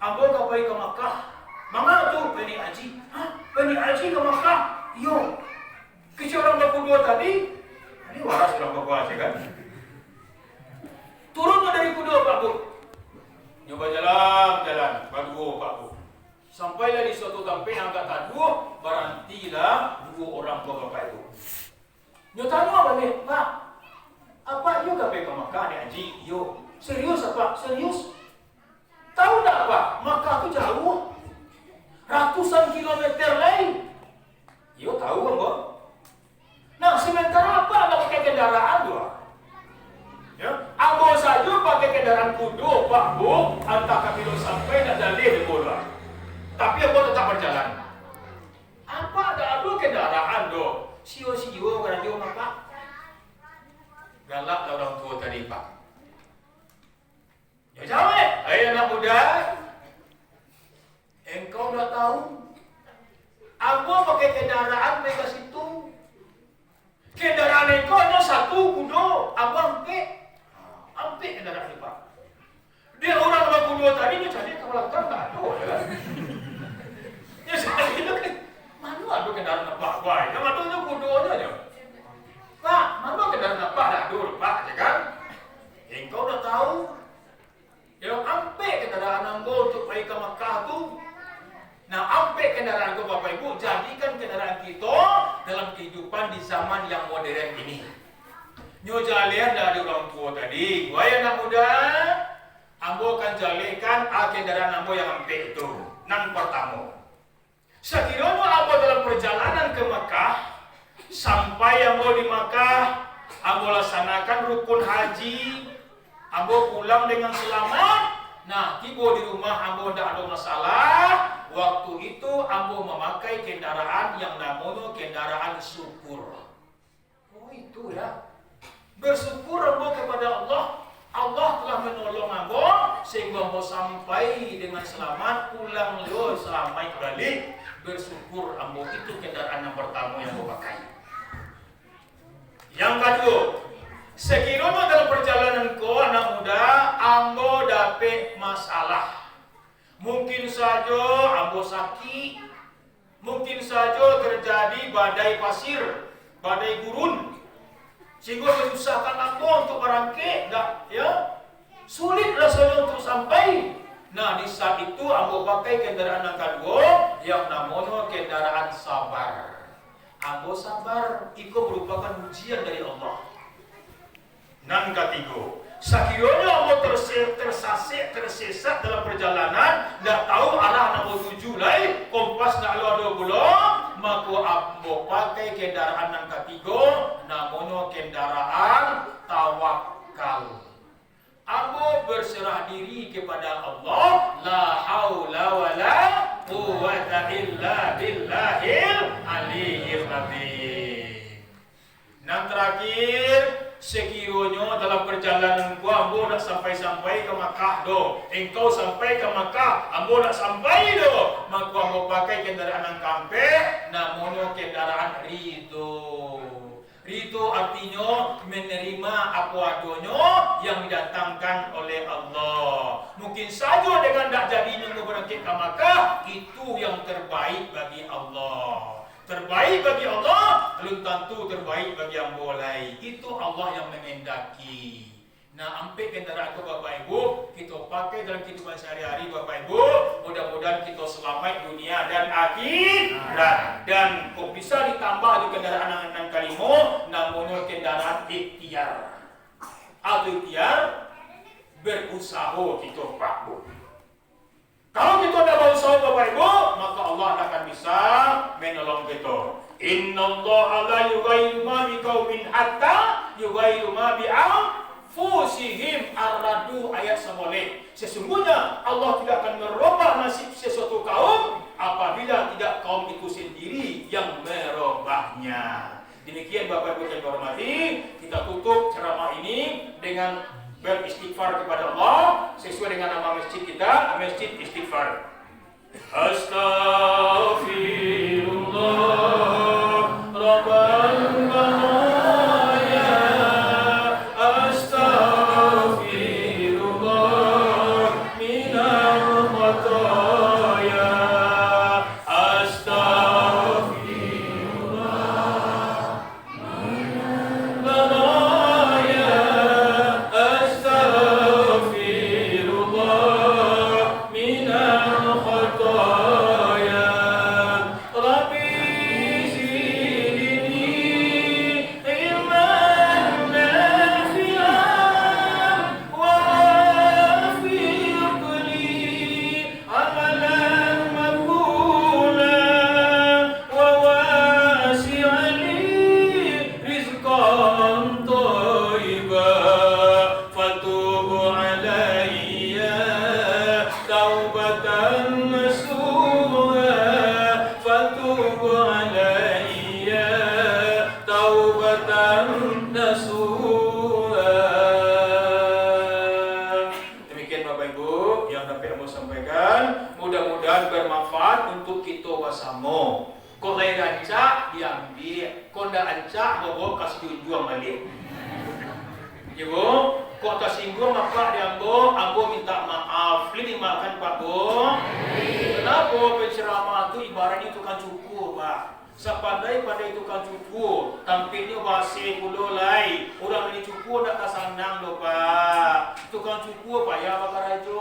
Ambo kau pergi ke Makkah. Mana tu pergi haji? Hah? Pergi haji ke Makkah? Yo. Kecil orang berdua tadi. Ini waras orang berdua aja kan? Turun dari kuda Pak Bu. Nyoba jalan, berdua Pak Bu. Sampailah di suatu tempat yang agak taduh, berhentilah 2 orang Bapak Ibu. Nyo tanya balik, Pak, apa juga pergi ke Makkah ni haji? Yo, serius apa? Serius? Tahu tak Pak, Makkah tu jauh, ratusan kilometer lain. Yo tahu kan Pak? Nah, sementara apa anda pakai kendaraan dua? Ya, Abo saja pakai kendaraan kudu Pak Bu, antara kilo sampai nak dalih di bola. Tapi aku tetap berjalan. Apa ada kendaraan do? Sio-sio kan dia Pak. Galak orang tua tadi Pak. Ya jawab, hai anak muda. Engkau dah tahu. Aku pakai kendaraan mereka situ. Kendaraan engkau hanya 1 kudo. Aku ambil kendaraan ini Pak. Dia orang sama kudo tadi dia jadi kepala tak ada ya. Ya saya itu kan, mana ada kendaraan apa baik? Nama tu kudonya aja. Pak, mana kendaraan apa dah dulu Pak, ya kan? Engkau dah tahu. Yang ambil kendaraan engkau untuk pergi ke Makkah tu. Nah, ambil kendaraan engkau Bapak Ibu, jadikan kendaraan kita dalam kehidupan di zaman yang modern ini. Nyo jalian dah ada orang tua tadi. Wahai anak muda, ambo akan jalikan kendaraan ambo yang ambil itu. Nan pertama. Sekiranya ambo dalam perjalanan ke Makkah, sampai ambo di Makkah, ambo laksanakan rukun haji, ambo pulang dengan selamat. Nah, tiba di rumah ambo tidak ada masalah. Waktu itu ambo memakai kendaraan yang namanya kendaraan syukur. Oh itu ya. Bersyukur ambo kepada Allah. Allah telah menolong ambo sehingga ambo sampai dengan selamat, pulang lo selamat balik. Bersyukur ambo itu kendaraan yang pertama yang ambo pakai. Yang kedua, Sekiranya dalam perjalanan ko anak muda, ambo dapet masalah. Mungkin saja ambo sakit, mungkin saja terjadi badai pasir, badai gurun, sehingga menyusahkan ambo untuk berangkit, ya, sulit rasanya untuk sampai. Nah, di saat itu ambo pakai kendaraan yang kedua yang namanya kendaraan sabar. Ambo sabar, itu merupakan ujian dari Allah. Nan ketiga, sekiranya ambo tersesat dalam perjalanan, tidak tahu arah nak tuju lai, kompas nak ada belum, maka ambo pakai kendaraan yang ketiga, namanya kendaraan tawakal. Ambo berserah diri kepada Allah, la haula wala quwwata illa billahil aliyyil azim. Yang terakhir, sekiranya dalam perjalanan gua ambo nak sampai ke Makkah do, engkau sampai ke Makkah, ambo nak sampai do, maka ambo pakai kendaraan yang kampe, namanya kendaraan ridho. Ridho artinya menerima apa adanya yang didatangkan oleh Allah. Mungkin saja dengan tak jadinya berangkat ke Makkah, itu yang terbaik bagi Allah. Terbaik bagi Allah, belum tentu terbaik bagi yang boleh. Itu Allah yang mengendaki. Nah, ampe kendaraan itu Bapak Ibu, kita pakai dalam kehidupan sehari-hari Bapak Ibu. Mudah-mudahan kita selamat dunia dan akhirat. Dan kok bisa ditambah di kendaraan yang kelima, namanya kendaraan ikhtiar. Atau ikhtiar, berusaha kita Pak Bu. Kalau kita tidak berusaha Bapak Ibu, maka Allah akan bisa menolong kita. Innallaha la yughayyiru ma biqaumin hatta yughayyiru ma bi'anfusihim. Ar-Ra'd ayat 9. Sesungguhnya Allah tidak akan merubah nasib sesuatu kaum apabila tidak kaum itu sendiri yang merubahnya. Demikian Bapak Ibu yang dihormati, kita tutup ceramah ini dengan beristighfar kepada Allah sesuai dengan nama masjid kita, Masjid Istighfar. Astaghfirullah Rabbal baraya, astaghfirullah minal khataya, astaghfirullah minal baraya, astaghfirullah minal khataya. Rabbi zidni ilman nafi'an wa wafiq li amalan maqbulan wa wasi' li rizqan thayyiban fatub alayya taubatan nasuha, fatub alayya taubatan nasuha. Demikian Bapak Ibu yang dapat saya sampaikan, mudah-mudahan bermanfaat untuk kita bersama. Kok lain ancak diambil, kok ndak ancak bawa kasih jual balik. Ibu, kok tersinggung apa diambo, ambo minta maaf. Ini dimaafkan Pak Bu. Kenapa penceramah itu ibaratnya tukang cukur Pak? Sepandai-pandai tukang cukur, tampilnya basi puluh lai. Orang ini cukur nak kasandang loh Pak. Tukang cukur payah bakar ajo.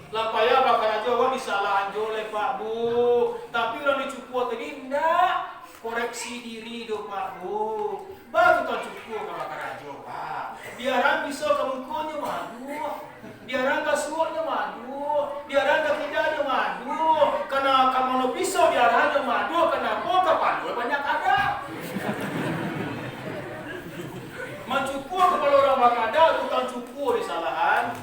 Lah payah bakar ajo, awak disalahan jo oleh Pak Bu. Tapi orang dicukur tadi ndak koreksi diri do Pak Bu. Baru tukang cukur bakar ajo Pak. Biarang bisa kemungkunnya madu, biarang kasuaknya madu, biarang kekidanya madu. Karena kamu bisa biarang madu, kenapa kapal banyak ada. Mencukur kepala orang bakada, tukang cukur di salahan.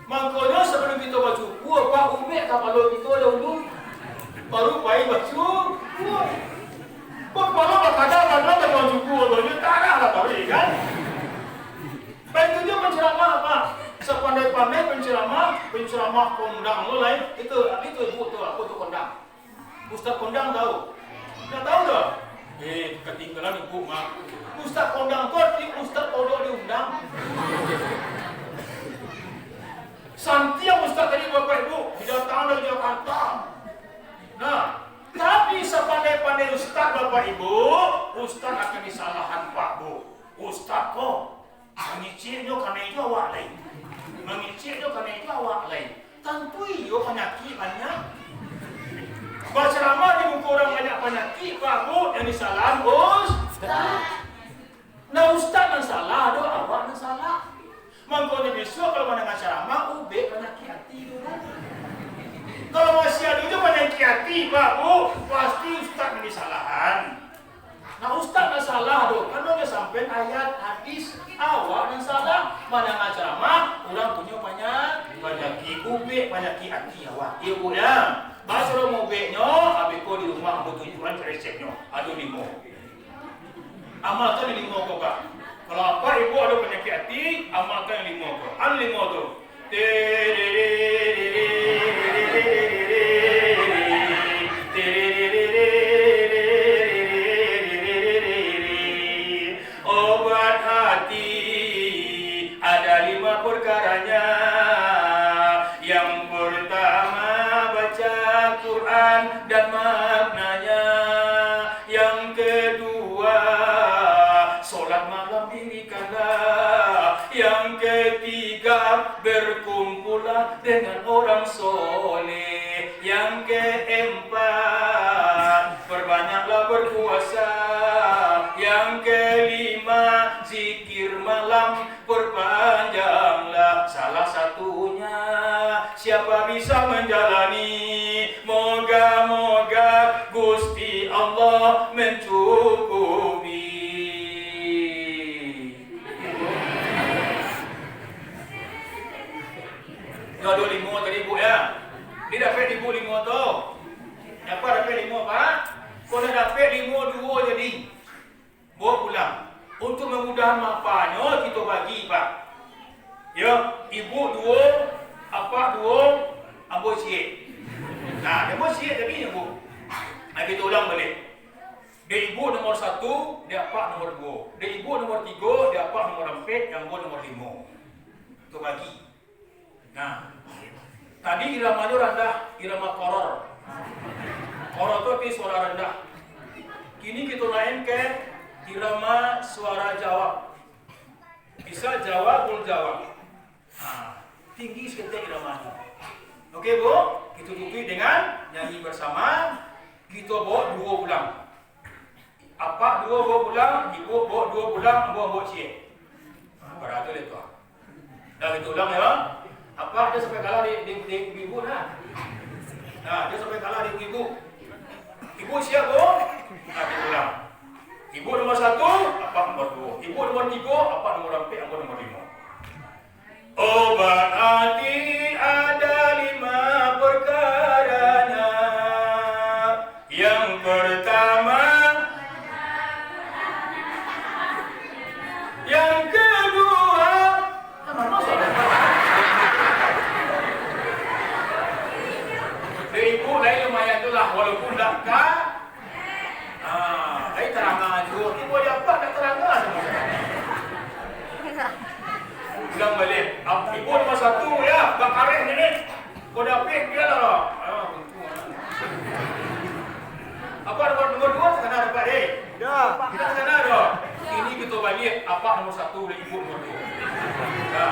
Makanya sebelum kita bercukur, Pak Umek kapal kita dahulu, baru baik bercukur. Kok kepala bakada mana tukang cukur, baru tanah lah baru kan? Baik itu penceramah Pak. Sepandai-pandai penceramah kondang lo lain itu ibu tuh aku tuh kondang. Ustaz kondang tahu? Nggak tahu dah. Ketinggalan ibu mak. Ustaz kondang tuh Ustaz Ustaz kok mengicirnya karena itu awak lain. Mengicirnya karena itu awak lain. Tentu iyo penyakit banyak. Berceramah di muka orang banyak penyakit, Pak Bu, yang disalahan Ustaz. Nah Ustaz yang salah, ada awak yang salah. Mangkanya besok kalau mendengar ceramah, ubek penyakit hati dulu. Kalau masih ada itu penyakit hati, Pak Bu, pasti Ustaz yang disalahan. Nah Ustaz yang salah dong, kan dia sampai ayat hadis awak yang salah. Mendengar ceramah, orang punya penyakit ubek, penyakit hati awak. Iya Bu ya. Bahasa orang mau ubeknya, habis kau di rumah ambil tunjukan resepnya, ada 5. Amalkan yang 5 kau Pak. Kalau apa ibu ada penyakit hati, amalkan yang 5 kau. An 5 tu. Obat hati ada 5 perkaranya. Yang pertama baca Quran dan maknanya. Yang kedua solat malam dirikanlah. Yang ketiga berkumpullah dengan orang soleh. Yang keempat perbanyaklah berpuasa. Yang kelima zikir malam perpanjanglah. Salah satunya siapa bisa menjalani, moga-moga Gusti Allah mencukupi. Dia ada 5 tadi Bu ya. Dia dapat 5 tu. Apa dapat 5 Pak? Kau dah dapat 5 2 jadi. Bawa pulang. Untuk memudahkan mapanya kita bagi Pak. Ya, ibu 2, apa 2, ambo sikit. Nah, dia buat sikit tadi ya Bu. Nah, kita ulang balik. Dia ibu nomor 1, dia apa nomor 2. Dia ibu nomor 3, dia apa nomor 4, yang gua nomor 5. Kita bagi. Nah, tadi iramanya rendah, irama koror. Koror itu arti suara rendah. Kini kita naik ke irama suara jawab. Bisa jawab, pun jawab. Nah, tinggi seketika iramanya. Oke Bu, kita tutupi dengan nyanyi bersama. Kita bawa 2 ulang. Apa 2 bawa ulang, ibu bawa 2 ulang, ambo bawa cie. Berarti itu. Dah kita ulang ya. Apa dia sampai kalah di ibu nah. Nah, dia sampai kalah di ibu. Ibu siap Bu? Nah, kita ulang. Ibu nomor 1, apa nomor 2. Ibu nomor 3, apa nomor 4, apa nomor 5. Obat hati ada 5 perkaranya. Yang pertama, yang kedua, ibu lain lumayan tu lah, walaupun tak kah. Lain terangan juga. Ibu dia apa tak terangan. Ulang balik. Ibu nomor 1 ya, bak karet ni. Kau dapat dia lah. Apa nomor 2 sekadar dapat Ya. Kita sekadar dah. Ini kita balik apa nomor 1 dan ibu nomor 2. Ya.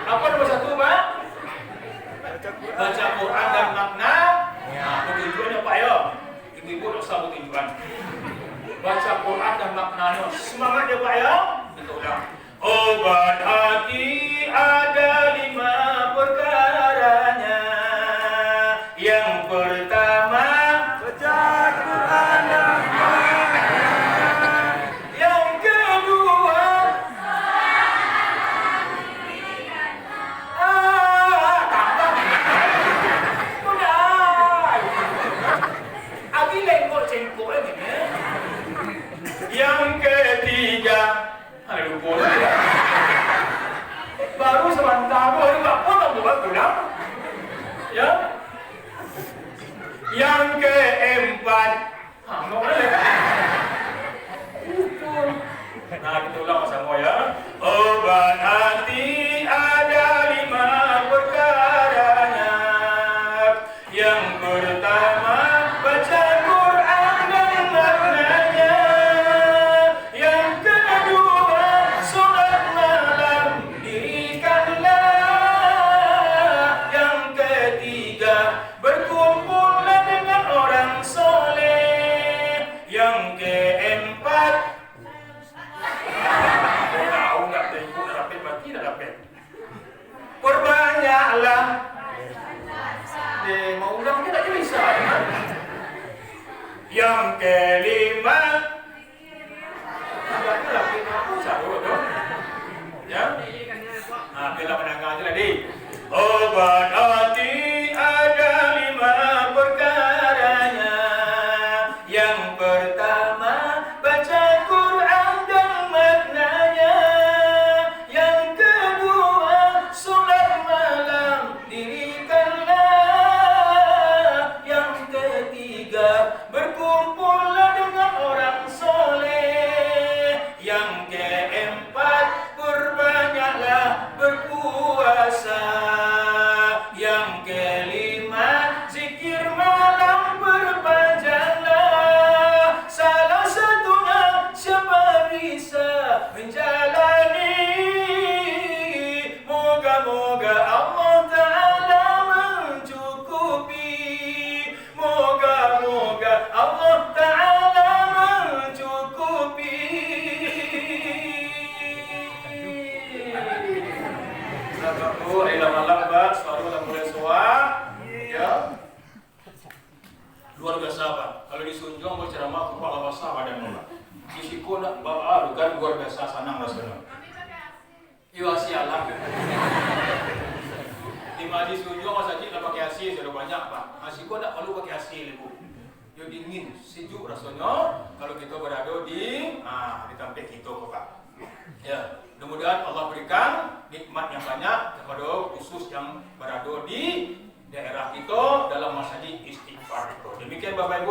Apa nomor 1 Pak? Baca Quran dan makna. Petunjuknya Pak ya. Ibu-ibu tak usah petunjukan. Baca Quran dan maknanya. Semangat ya Pak ya. Kita ulang. Obat hati ada 5 perkaranya. Yang pertama baca Quran dan maknanya. Yang kedua cengkok lagi ni. Yang ketiga, baru sebentar baru tak potong buat pulang. Ya. Yang keempat, nah kita ulang sama ya. Obat hati ada 5 perkaranya. Yang pertama baca Quran dan maknanya. Yang kedua kelima. Agak gelap kita pusat dulu. Ya. Nah, kita menangkan aja tadi. Obat hati ada 5 perkaranya. Yang pertama baca Quran dan maknanya. Yang kedua sholat malam dirikanlah. Yang ketiga berkumpullah dengan orang soleh. Yang keempat berbanyaklah berpuasa. Yang kelima zikir malam berpanjanglah. Salah satunya siapa bisa menjalani. Moga-moga Allah Ta'ala mencukupi. Moga-moga Allah Ta'ala mencukupi. Aku malam Pak, selalu dalam mulai soa, ya. Luar biasa Pak. Kalau di Sunjong berceramah kepala basah pada mula. Kisiko nak bawa kan luar biasa sanang rasanya. Iya sialah. Di majlis Sunjong masa kita pakai AC sudah banyak Pak. Kisiko nak perlu pakai AC Ibu. Dia dingin, sejuk rasanya kalau kita berada di tempat kita Pak. Ya, mudah-mudahan Allah berikan nikmat yang banyak kepada khusus yang berada di daerah kita dalam masa istighfar. Demikian Bapak Ibu.